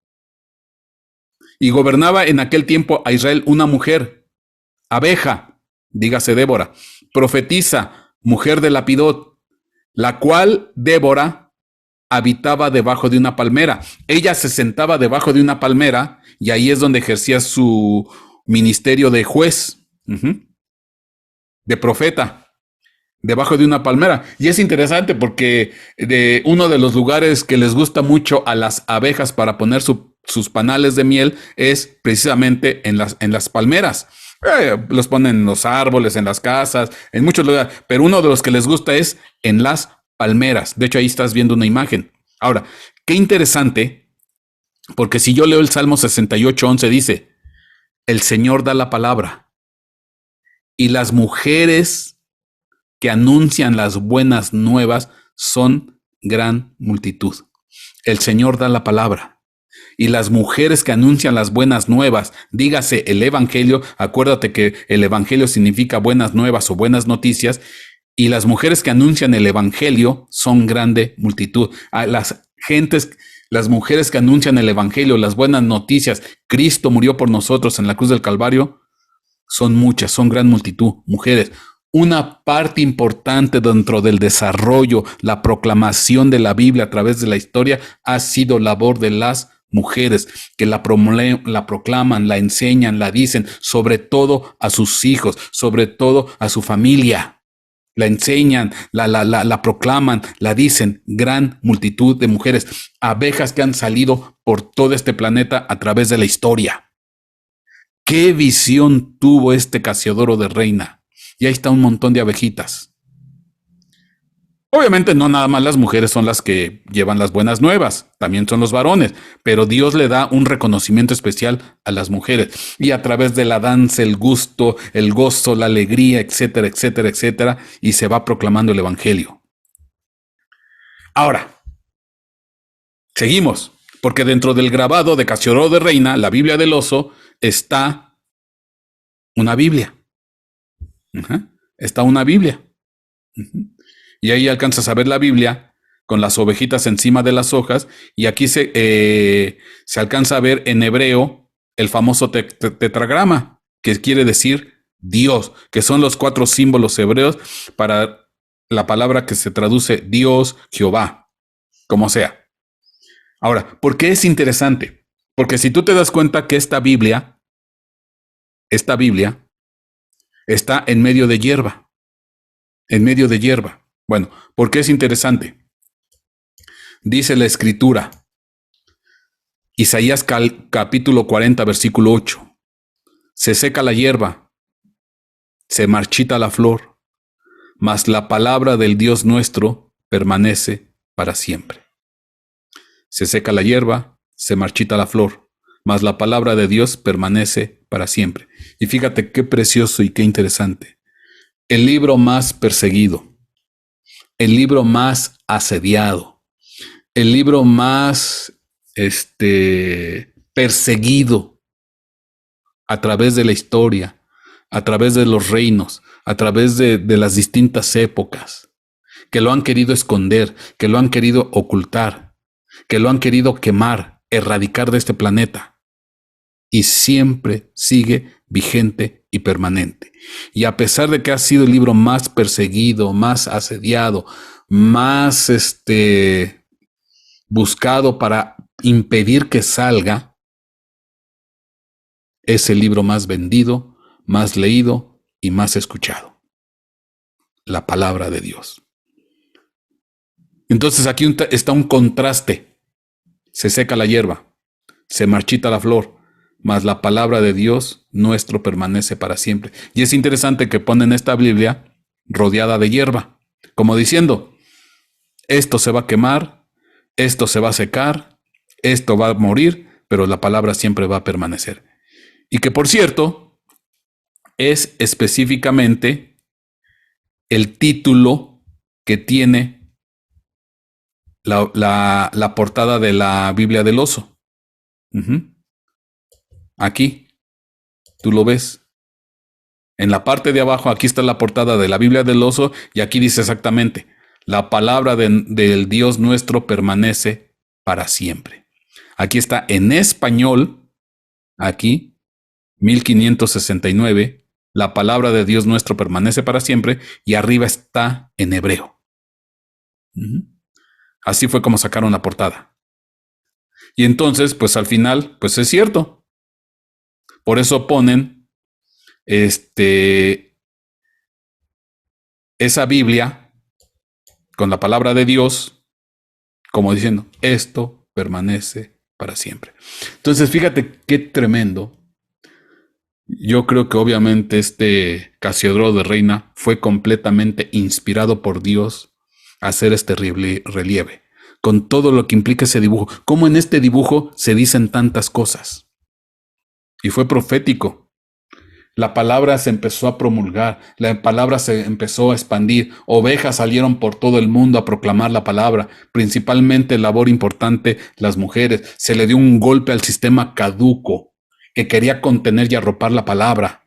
Y gobernaba en aquel tiempo a Israel una mujer, abeja, dígase Débora, profetisa, mujer de Lapidot, la cual Débora habitaba debajo de una palmera. Ella se sentaba debajo de una palmera y ahí es donde ejercía su ministerio de juez, de profeta, debajo de una palmera. Y es interesante porque de uno de los lugares que les gusta mucho a las abejas para poner sus panales de miel es precisamente en las palmeras. Los ponen en los árboles, en las casas, en muchos lugares, pero uno de los que les gusta es en las palmeras. De hecho, ahí estás viendo una imagen. Ahora, qué interesante, porque si yo leo el Salmo 68:11 dice, el Señor da la palabra y las mujeres que anuncian las buenas nuevas son gran multitud. El Señor da la palabra. Y las mujeres que anuncian las buenas nuevas, dígase el Evangelio, acuérdate que el Evangelio significa buenas nuevas o buenas noticias, y las mujeres que anuncian el Evangelio son grande multitud. Las mujeres que anuncian el Evangelio, las buenas noticias, Cristo murió por nosotros en la cruz del Calvario, son muchas, son gran multitud, mujeres. Una parte importante dentro del desarrollo, la proclamación de la Biblia a través de la historia ha sido labor de las mujeres que la proclaman, la enseñan, la dicen, sobre todo a sus hijos, sobre todo a su familia. La enseñan, la proclaman, la dicen. Gran multitud de mujeres, abejas que han salido por todo este planeta a través de la historia. ¿Qué visión tuvo este Casiodoro de Reina? Y ahí está un montón de abejitas. Obviamente no nada más las mujeres son las que llevan las buenas nuevas, también son los varones, pero Dios le da un reconocimiento especial a las mujeres y a través de la danza, el gusto, el gozo, la alegría, etcétera, etcétera, etcétera, y se va proclamando el Evangelio. Ahora, seguimos, porque dentro del grabado de Casiodoro de Reina, la Biblia del oso, está una Biblia. Ajá. Está una Biblia. Y ahí alcanzas a ver la Biblia con las ovejitas encima de las hojas, y aquí se alcanza a ver en hebreo el famoso tetragrama, que quiere decir Dios, que son los 4 símbolos hebreos para la palabra que se traduce Dios, Jehová, como sea. Ahora, ¿por qué es interesante? Porque si tú te das cuenta que esta Biblia está en medio de hierba, Bueno, ¿por qué es interesante? Dice la Escritura, Isaías capítulo 40, versículo 8. Se seca la hierba, se marchita la flor, mas la palabra del Dios nuestro permanece para siempre. Se seca la hierba, se marchita la flor, mas la palabra de Dios permanece para siempre. Y fíjate qué precioso y qué interesante. El libro más perseguido, el libro más asediado, el libro más perseguido a través de la historia, a través de los reinos, a través de las distintas épocas, que lo han querido esconder, que lo han querido ocultar, que lo han querido quemar, erradicar de este planeta, y siempre sigue vigente y permanente. Y a pesar de que ha sido el libro más perseguido, más asediado, más buscado para impedir que salga, es el libro más vendido, más leído y más escuchado. La palabra de Dios. Entonces aquí está un contraste. Se seca la hierba, se marchita la flor, mas la palabra de Dios nuestro permanece para siempre. Y es interesante que ponen esta Biblia rodeada de hierba, como diciendo, esto se va a quemar, esto se va a secar, esto va a morir, pero la palabra siempre va a permanecer. Y que, por cierto, es específicamente el título que tiene la portada de la Biblia del oso. Aquí, tú lo ves. En la parte de abajo, aquí está la portada de la Biblia del oso, y aquí dice exactamente, la palabra del Dios nuestro permanece para siempre. Aquí está en español, aquí, 1569, la palabra de Dios nuestro permanece para siempre, y arriba está en hebreo. Así fue como sacaron la portada. Y entonces, pues al final, pues es cierto. Por eso ponen esa Biblia con la palabra de Dios, como diciendo, esto permanece para siempre. Entonces, fíjate qué tremendo. Yo creo que obviamente Casiodoro de Reina fue completamente inspirado por Dios a hacer este relieve, con todo lo que implica ese dibujo. Cómo en este dibujo se dicen tantas cosas. Y fue profético. La palabra se empezó a promulgar, la palabra se empezó a expandir, ovejas salieron por todo el mundo a proclamar la palabra, principalmente labor importante las mujeres. Se le dio un golpe al sistema caduco que quería contener y arropar la palabra.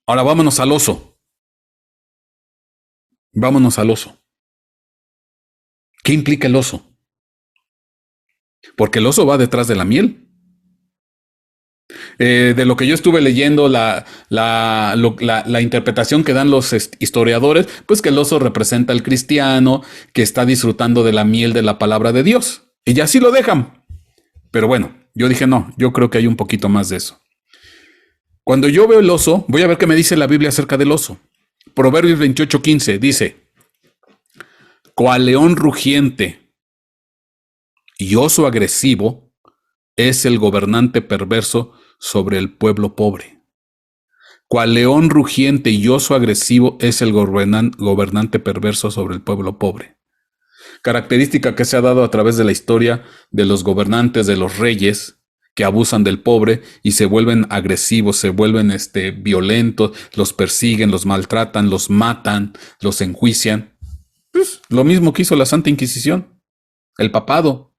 Ahora vámonos al oso. Vámonos al oso. ¿Qué implica el oso? Porque el oso va detrás de la miel. De lo que yo estuve leyendo, la interpretación que dan los historiadores, pues que el oso representa al cristiano que está disfrutando de la miel de la palabra de Dios. Y ya así lo dejan. Pero bueno, yo dije no, yo creo que hay un poquito más de eso. Cuando yo veo el oso, voy a ver qué me dice la Biblia acerca del oso. Proverbios 28:15 dice, cual león rugiente y oso agresivo es el gobernante perverso sobre el pueblo pobre. Cual león rugiente y oso agresivo es el gobernante perverso sobre el pueblo pobre. Característica que se ha dado a través de la historia de los gobernantes, de los reyes, que abusan del pobre y se vuelven agresivos, se vuelven violentos, los persiguen, los maltratan, los matan, los enjuician. Pues, lo mismo que hizo la Santa Inquisición, el papado.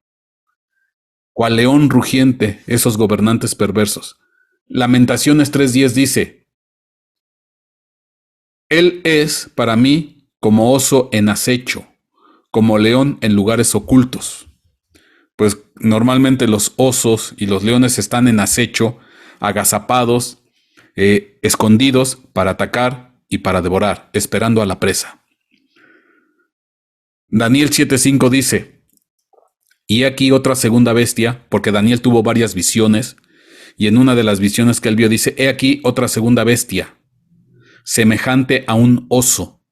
cual león rugiente, esos gobernantes perversos. Lamentaciones 3:10 dice, Él es para mí como oso en acecho, como león en lugares ocultos. Pues normalmente los osos y los leones están en acecho, agazapados, escondidos para atacar y para devorar, esperando a la presa. Daniel 7:5 dice, y aquí otra segunda bestia, porque Daniel tuvo varias visiones, y en una de las visiones que él vio dice, he aquí otra segunda bestia, semejante a un oso.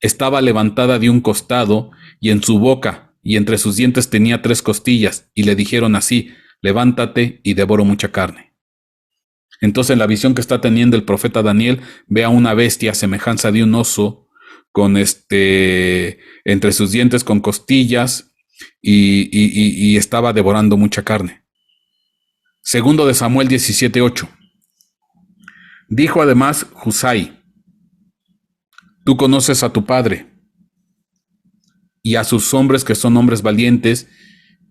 Estaba levantada de un costado, y en su boca y entre sus dientes tenía 3 costillas, y le dijeron así, levántate y devoro mucha carne. Entonces en la visión que está teniendo el profeta Daniel, ve a una bestia a semejanza de un oso, con entre sus dientes con costillas, y estaba devorando mucha carne. Segundo de Samuel 17:8. Dijo además Husai, tú conoces a tu padre y a sus hombres que son hombres valientes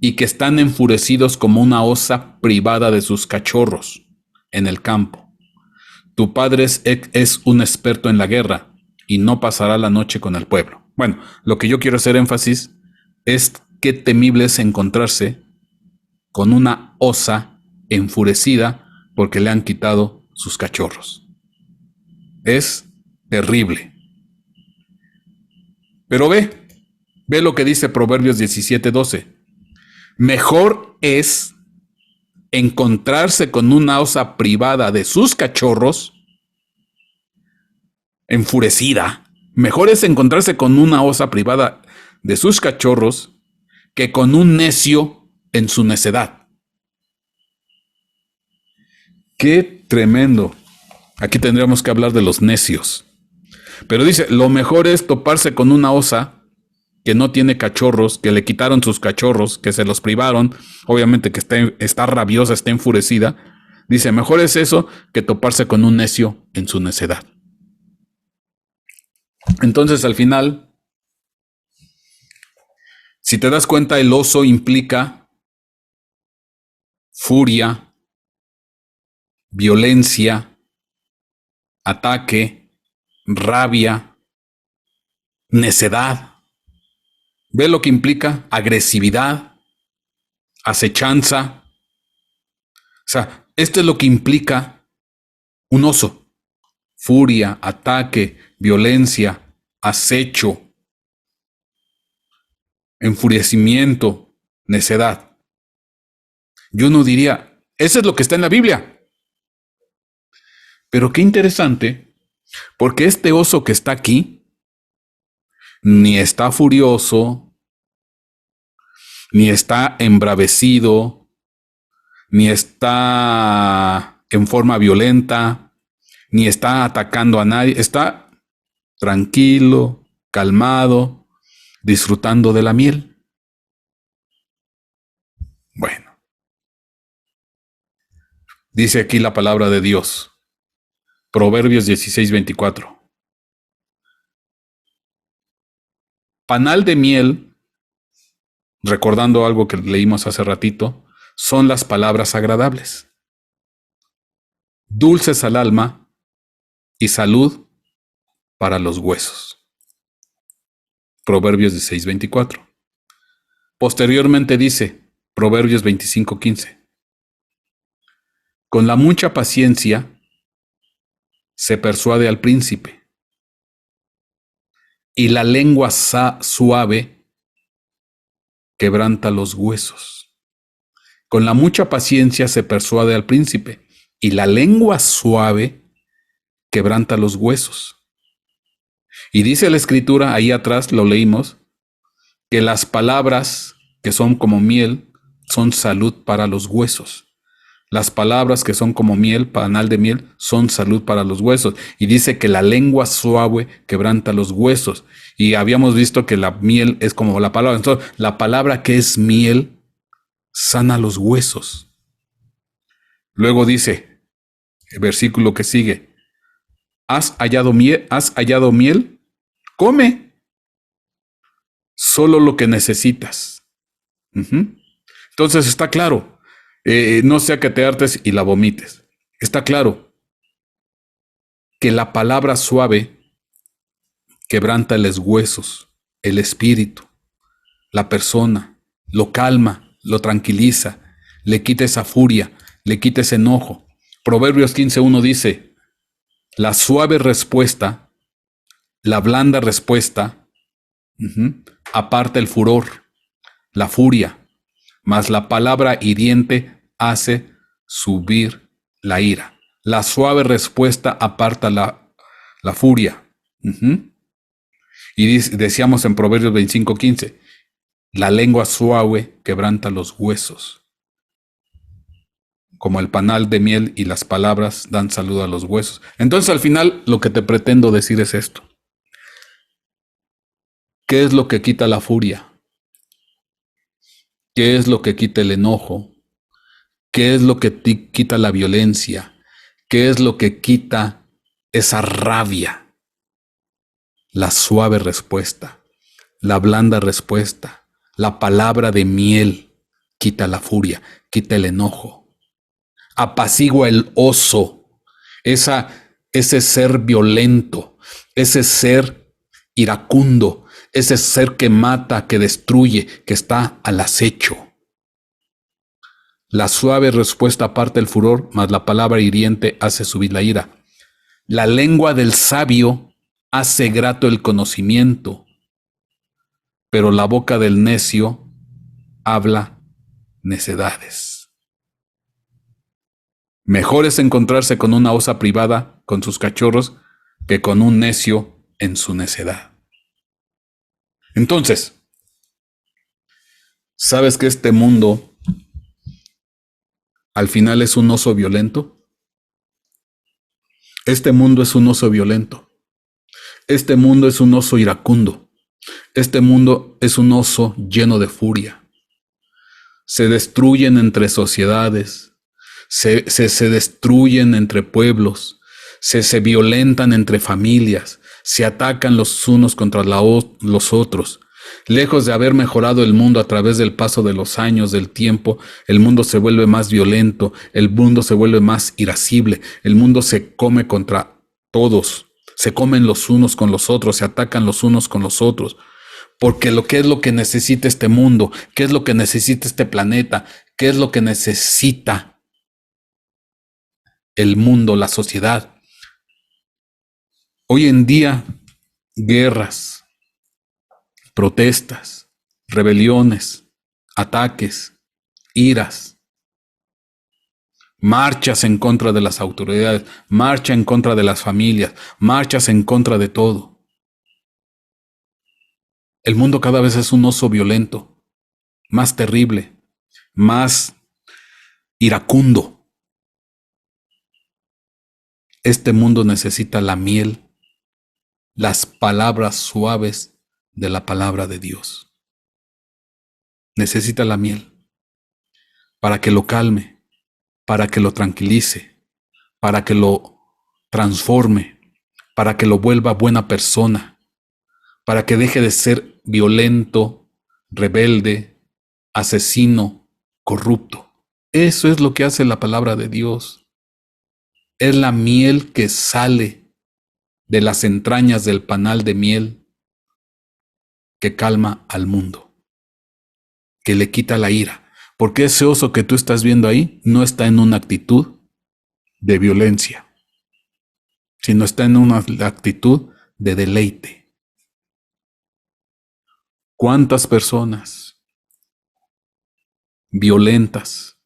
y que están enfurecidos como una osa privada de sus cachorros en el campo. Tu padre es un experto en la guerra y no pasará la noche con el pueblo. Bueno, lo que yo quiero hacer énfasis es qué temible es encontrarse con una osa enfurecida porque le han quitado sus cachorros. Es terrible. Pero ve lo que dice Proverbios 17:12. Mejor es encontrarse con una osa privada de sus cachorros, enfurecida. Mejor es encontrarse con una osa privada de sus cachorros que con un necio en su necedad. ¡Qué tremendo! Aquí tendríamos que hablar de los necios. Pero dice, lo mejor es toparse con una osa que no tiene cachorros, que le quitaron sus cachorros, que se los privaron, obviamente que está rabiosa, está enfurecida. Dice, mejor es eso que toparse con un necio en su necedad. Entonces, al final, si te das cuenta, el oso implica furia, violencia, ataque, rabia, necedad. ¿Ve lo que implica? Agresividad, acechanza. O sea, esto es lo que implica un oso. Furia, ataque, violencia, acecho, enfurecimiento, necedad. Yo no diría, eso es lo que está en la Biblia. Pero qué interesante, porque este oso que está aquí, ni está furioso, ni está embravecido, ni está en forma violenta, ni está atacando a nadie, está tranquilo, calmado, disfrutando de la miel. Bueno, dice aquí la palabra de Dios, Proverbios 16:24. Panal de miel, recordando algo que leímos hace ratito, son las palabras agradables, dulces al alma y salud para los huesos. Proverbios 16:24. Posteriormente dice, Proverbios 25:15. Con la mucha paciencia se persuade al príncipe, y la lengua suave quebranta los huesos. Con la mucha paciencia se persuade al príncipe, y la lengua suave quebranta los huesos. Y dice la escritura, ahí atrás lo leímos, que las palabras que son como miel son salud para los huesos. Las palabras que son como miel, panal de miel, son salud para los huesos. Y dice que la lengua suave quebranta los huesos. Y habíamos visto que la miel es como la palabra. Entonces, la palabra que es miel sana los huesos. Luego dice, el versículo que sigue, ¿has hallado miel? ¿Has hallado miel? Come solo lo que necesitas. Entonces está claro, no sea que te hartes y la vomites. Está claro que la palabra suave quebranta los huesos, el espíritu, la persona, lo calma, lo tranquiliza, le quita esa furia, le quita ese enojo. Proverbios 15:1 dice, la suave respuesta, la blanda respuesta, aparta el furor, la furia, mas la palabra hiriente hace subir la ira. La suave respuesta aparta la furia. Y decíamos en Proverbios 25:15, la lengua suave quebranta los huesos. Como el panal de miel y las palabras dan salud a los huesos. Entonces al final lo que te pretendo decir es esto. ¿Qué es lo que quita la furia? ¿Qué es lo que quita el enojo? ¿Qué es lo que quita la violencia? ¿Qué es lo que quita esa rabia? La suave respuesta, la blanda respuesta, la palabra de miel quita la furia, quita el enojo. Apacigua el oso, ese ser violento, ese ser iracundo, ese ser que mata, que destruye, que está al acecho. La suave respuesta aparta el furor, mas la palabra hiriente hace subir la ira. La lengua del sabio hace grato el conocimiento, pero la boca del necio habla necedades. Mejor es encontrarse con una osa privada con sus cachorros que con un necio en su necedad. Entonces, ¿sabes que este mundo al final es un oso violento? Este mundo es un oso violento. Este mundo es un oso iracundo. Este mundo es un oso lleno de furia. Se destruyen entre sociedades, se destruyen entre pueblos, se violentan entre familias, se atacan los unos contra los otros. Lejos de haber mejorado el mundo a través del paso de los años, del tiempo, el mundo se vuelve más violento, el mundo se vuelve más irascible, el mundo se come contra todos, se comen los unos con los otros, se atacan los unos con los otros. Porque ¿qué es lo que necesita este mundo? ¿Qué es lo que necesita este planeta? ¿Qué es lo que necesita el mundo, la sociedad? Hoy en día, guerras, protestas, rebeliones, ataques, iras, marchas en contra de las autoridades, marcha en contra de las familias, marchas en contra de todo. El mundo cada vez es un oso violento, más terrible, más iracundo. Este mundo necesita la miel, las palabras suaves de la palabra de Dios. Necesita la miel para que lo calme, para que lo tranquilice, para que lo transforme, para que lo vuelva buena persona, para que deje de ser violento, rebelde, asesino, corrupto. Eso es lo que hace la palabra de Dios. Es la miel que sale de las entrañas del panal de miel que calma al mundo, que le quita la ira. Porque ese oso que tú estás viendo ahí no está en una actitud de violencia, sino está en una actitud de deleite. ¿Cuántas personas violentas,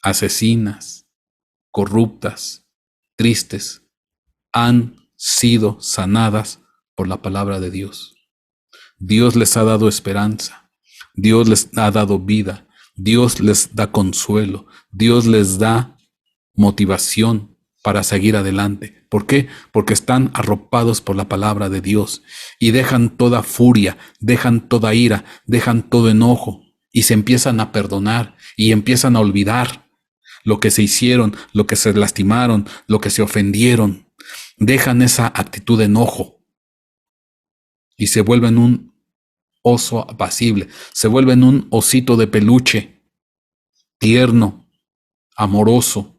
asesinas, corruptas, tristes, han sido sanadas por la palabra de Dios? Dios les ha dado esperanza, Dios les ha dado vida, Dios les da consuelo, Dios les da motivación para seguir adelante. ¿Por qué? Porque están arropados por la palabra de Dios y dejan toda furia, dejan toda ira, dejan todo enojo y se empiezan a perdonar y empiezan a olvidar lo que se hicieron, lo que se lastimaron, lo que se ofendieron. Dejan esa actitud de enojo y se vuelven un oso apacible, se vuelven un osito de peluche tierno, amoroso.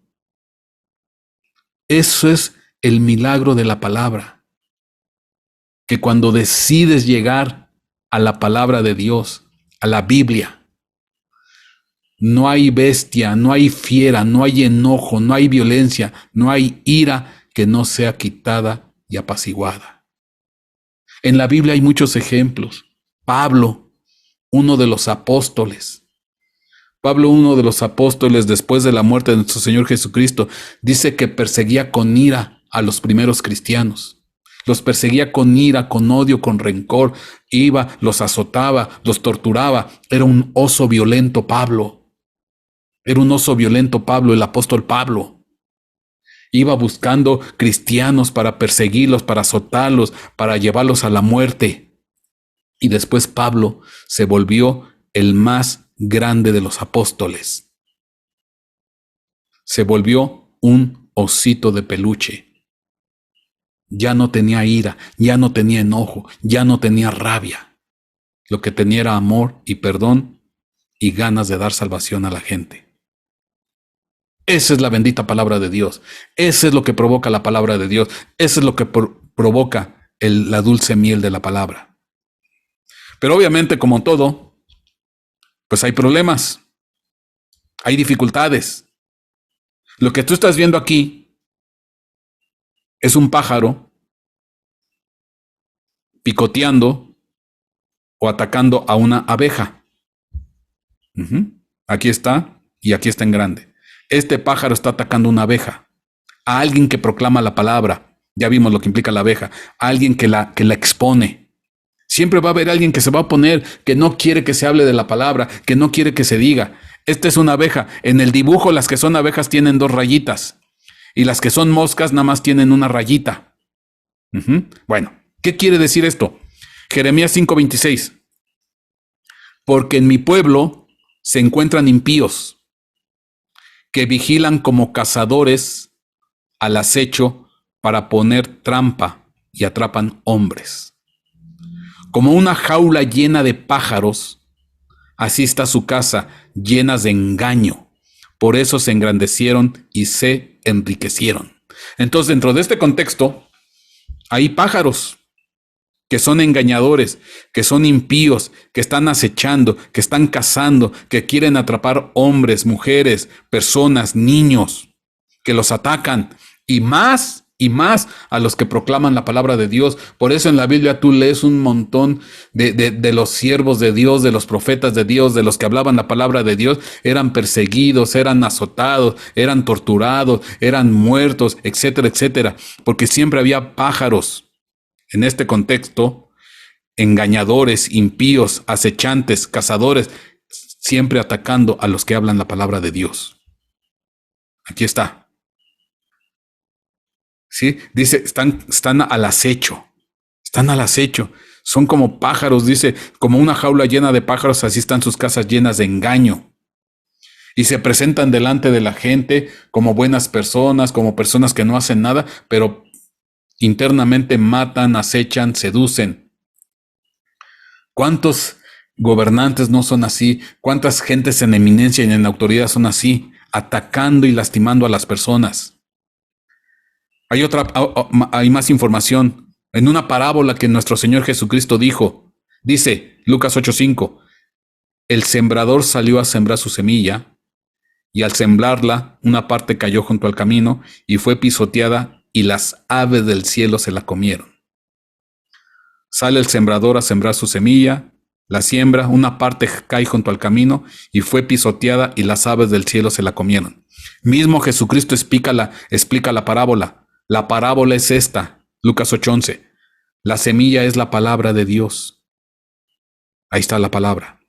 Eso es el milagro de la palabra. Que cuando decides llegar a la palabra de Dios, a la Biblia, no hay bestia, no hay fiera, no hay enojo, no hay violencia, no hay ira que no sea quitada y apaciguada. En la Biblia hay muchos ejemplos. Pablo, uno de los apóstoles. Pablo, uno de los apóstoles después de la muerte de nuestro Señor Jesucristo, dice que perseguía con ira a los primeros cristianos. Los perseguía con ira, con odio, con rencor. Iba, los azotaba, los torturaba. Era un oso violento Pablo. Era un oso violento Pablo, el apóstol Pablo. Iba buscando cristianos para perseguirlos, para azotarlos, para llevarlos a la muerte. Y después Pablo se volvió el más grande de los apóstoles. Se volvió un osito de peluche. Ya no tenía ira, ya no tenía enojo, ya no tenía rabia. Lo que tenía era amor y perdón y ganas de dar salvación a la gente. Esa es la bendita palabra de Dios. Eso es lo que provoca la palabra de Dios. Eso es lo que provoca la dulce miel de la palabra. Pero obviamente, como todo, pues hay problemas, hay dificultades. Lo que tú estás viendo aquí es un pájaro picoteando o atacando a una abeja. Aquí está y aquí está en grande. Este pájaro está atacando a una abeja, a alguien que proclama la palabra. Ya vimos lo que implica la abeja, a alguien que la expone. Siempre va a haber alguien que se va a oponer, que no quiere que se hable de la palabra, que no quiere que se diga. Esta es una abeja. En el dibujo, las que son abejas tienen 2 rayitas y las que son moscas nada más tienen una rayita. Bueno, ¿qué quiere decir esto? Jeremías 5:26. Porque en mi pueblo se encuentran impíos que vigilan como cazadores al acecho para poner trampa y atrapan hombres. Como una jaula llena de pájaros, así está su casa, llena de engaño. Por eso se engrandecieron y se enriquecieron. Entonces, dentro de este contexto, hay pájaros que son engañadores, que son impíos, que están acechando, que están cazando, que quieren atrapar hombres, mujeres, personas, niños, que los atacan, y más a los que proclaman la palabra de Dios. Por eso en la Biblia tú lees un montón de los siervos de Dios, de los profetas de Dios, de los que hablaban la palabra de Dios, eran perseguidos, eran azotados, eran torturados, eran muertos, etcétera, etcétera, porque siempre había pájaros. En este contexto, engañadores, impíos, acechantes, cazadores, siempre atacando a los que hablan la palabra de Dios. Aquí está. ¿Sí? Dice, están al acecho. Están al acecho. Son como pájaros, dice, como una jaula llena de pájaros, así están sus casas llenas de engaño. Y se presentan delante de la gente como buenas personas, como personas que no hacen nada, pero internamente matan, acechan, seducen. ¿Cuántos gobernantes no son así? ¿Cuántas gentes en eminencia y en autoridad son así? Atacando y lastimando a las personas. Hay más información. En una parábola que nuestro Señor Jesucristo dice, Lucas 8:5, el sembrador salió a sembrar su semilla, y al sembrarla, una parte cayó junto al camino y fue pisoteada, y las aves del cielo se la comieron. Sale el sembrador a sembrar su semilla, la siembra, una parte cae junto al camino y fue pisoteada y las aves del cielo se la comieron. Mismo Jesucristo explica la parábola. La parábola es esta, Lucas 8:11. La semilla es la palabra de Dios. Ahí está la palabra.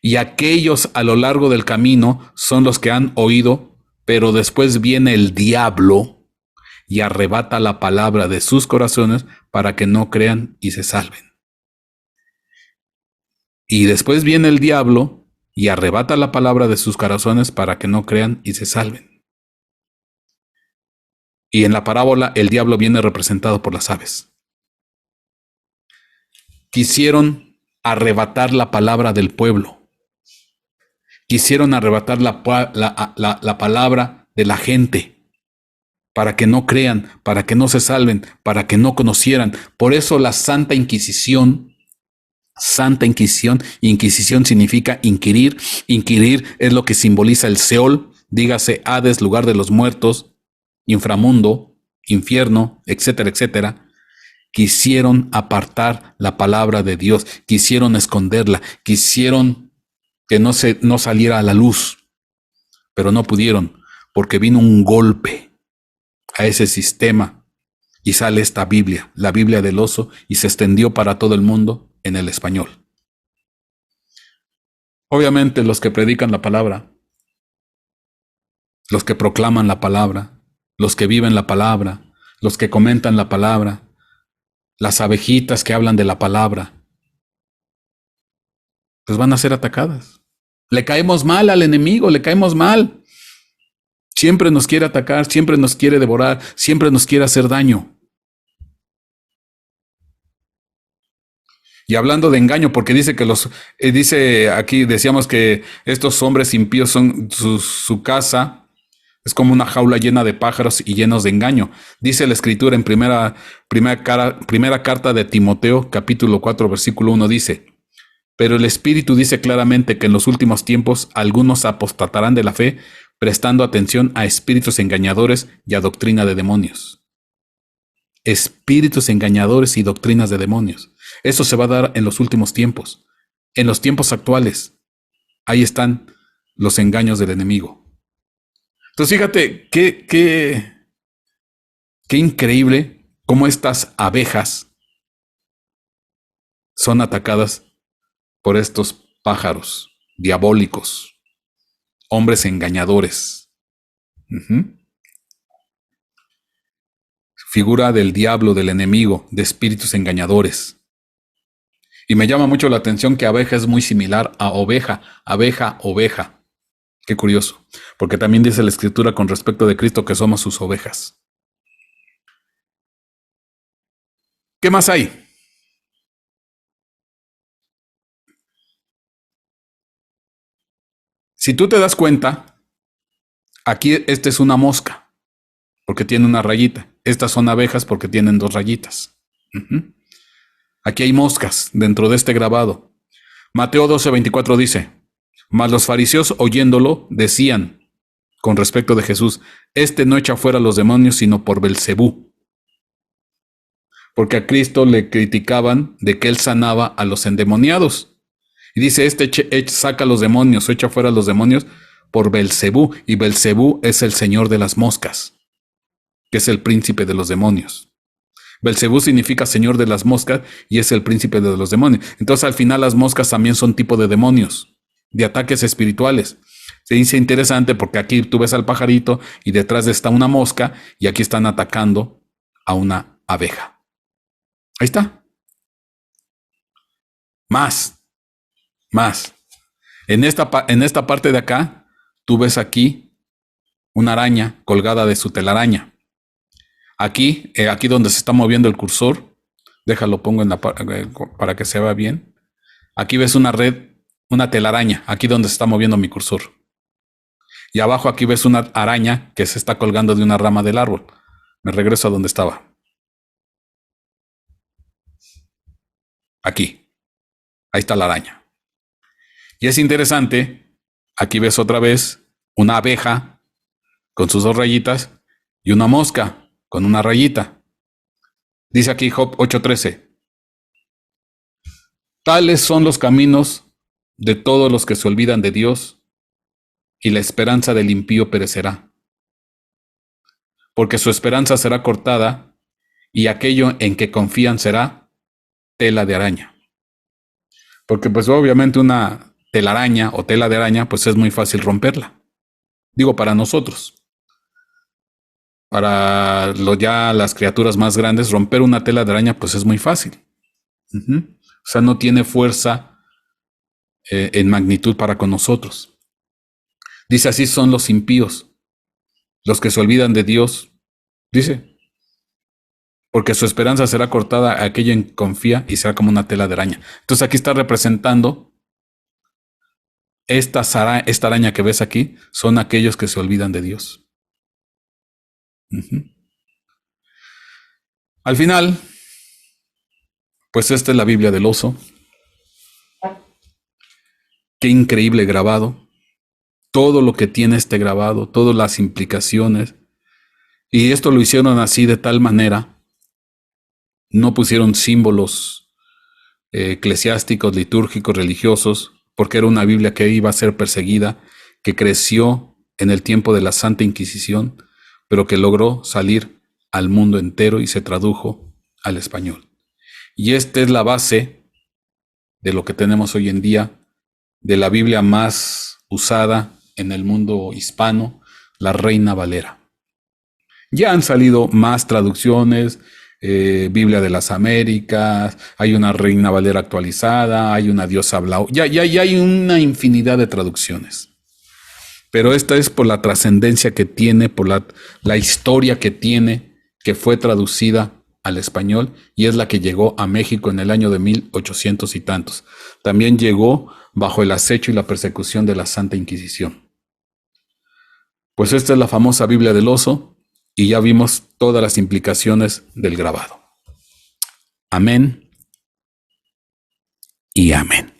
Y aquellos a lo largo del camino son los que han oído, pero después viene el diablo y arrebata la palabra de sus corazones para que no crean y se salven. Y después viene el diablo y arrebata la palabra de sus corazones para que no crean y se salven. Y en la parábola el diablo viene representado por las aves. Quisieron arrebatar la palabra del pueblo. Quisieron arrebatar la palabra de la gente para que no crean, para que no se salven, para que no conocieran. Por eso la Santa Inquisición, Inquisición significa inquirir, inquirir es lo que simboliza el Seol, dígase Hades, lugar de los muertos, inframundo, infierno, etcétera, etcétera. Quisieron apartar la palabra de Dios, quisieron esconderla, quisieron que no saliera a la luz, pero no pudieron, porque vino un golpe a ese sistema y sale esta Biblia, la Biblia del oso, y se extendió para todo el mundo en el español. Obviamente los que predican la palabra, los que proclaman la palabra, los que viven la palabra, los que comentan la palabra, las abejitas que hablan de la palabra, pues van a ser atacadas. Le caemos mal al enemigo, le caemos mal. Siempre nos quiere atacar, siempre nos quiere devorar, siempre nos quiere hacer daño. Y hablando de engaño, porque dice que dice aquí, decíamos que estos hombres impíos son su casa, es como una jaula llena de pájaros y llenos de engaño. Dice la escritura en primera carta de Timoteo, capítulo 4, versículo 1, dice: pero el Espíritu dice claramente que en los últimos tiempos algunos apostatarán de la fe, prestando atención a espíritus engañadores y a doctrina de demonios. Espíritus engañadores y doctrinas de demonios. Eso se va a dar en los últimos tiempos. En los tiempos actuales, ahí están los engaños del enemigo. Entonces fíjate qué increíble cómo estas abejas son atacadas por estos pájaros diabólicos, hombres engañadores. Figura del diablo, del enemigo, de espíritus engañadores. Y me llama mucho la atención que abeja es muy similar a oveja, abeja, oveja. Qué curioso, porque también dice la escritura con respecto de Cristo que somos sus ovejas. ¿Qué más hay? Si tú te das cuenta, aquí esta es una mosca, porque tiene una rayita. Estas son abejas porque tienen 2 rayitas. Aquí hay moscas dentro de este grabado. Mateo 12:24 dice: mas los fariseos, oyéndolo, decían con respecto de Jesús: este no echa fuera a los demonios sino por Belcebú. Porque a Cristo le criticaban de que él sanaba a los endemoniados. Y dice, saca a los demonios, echa fuera a los demonios por Belcebú. Y Belcebú es el señor de las moscas, que es el príncipe de los demonios. Belcebú significa señor de las moscas y es el príncipe de los demonios. Entonces al final las moscas también son tipo de demonios, de ataques espirituales. Se dice interesante porque aquí tú ves al pajarito y detrás está una mosca y aquí están atacando a una abeja. Ahí está. Más. En esta parte de acá, tú ves aquí una araña colgada de su telaraña. Aquí donde se está moviendo el cursor, déjalo, pongo para que se vea bien. Aquí ves una red, una telaraña, aquí donde se está moviendo mi cursor. Y abajo aquí ves una araña que se está colgando de una rama del árbol. Me regreso a donde estaba. Aquí. Ahí está la araña. Y es interesante, aquí ves otra vez una abeja con sus 2 rayitas y una mosca con una rayita. Dice aquí Job 8:13. Tales son los caminos de todos los que se olvidan de Dios, y la esperanza del impío perecerá. Porque su esperanza será cortada, y aquello en que confían será tela de araña. Porque pues obviamente una telaraña o tela de araña, pues es muy fácil romperla. Digo, para nosotros. Para ya las criaturas más grandes, romper una tela de araña, pues es muy fácil. O sea, no tiene fuerza en magnitud para con nosotros. Dice, así son los impíos, los que se olvidan de Dios. Dice, porque su esperanza será cortada a aquello en que confía y será como una tela de araña. Entonces aquí está representando esta araña que ves aquí son aquellos que se olvidan de Dios. Al final, pues esta es la Biblia del oso. Qué increíble grabado. Todo lo que tiene este grabado, todas las implicaciones. Y esto lo hicieron así de tal manera. No pusieron símbolos eclesiásticos, litúrgicos, religiosos, porque era una Biblia que iba a ser perseguida, que creció en el tiempo de la Santa Inquisición, pero que logró salir al mundo entero y se tradujo al español. Y esta es la base de lo que tenemos hoy en día, de la Biblia más usada en el mundo hispano, la Reina Valera. Ya han salido más traducciones, Biblia de las Américas, hay una Reina Valera actualizada, hay una Diosa Blau, ya hay una infinidad de traducciones. Pero esta es por la trascendencia que tiene, por la historia que tiene, que fue traducida al español y es la que llegó a México en el año de 1800 y tantos. También llegó bajo el acecho y la persecución de la Santa Inquisición. Pues esta es la famosa Biblia del oso y ya vimos todas las implicaciones del grabado. Amén y amén.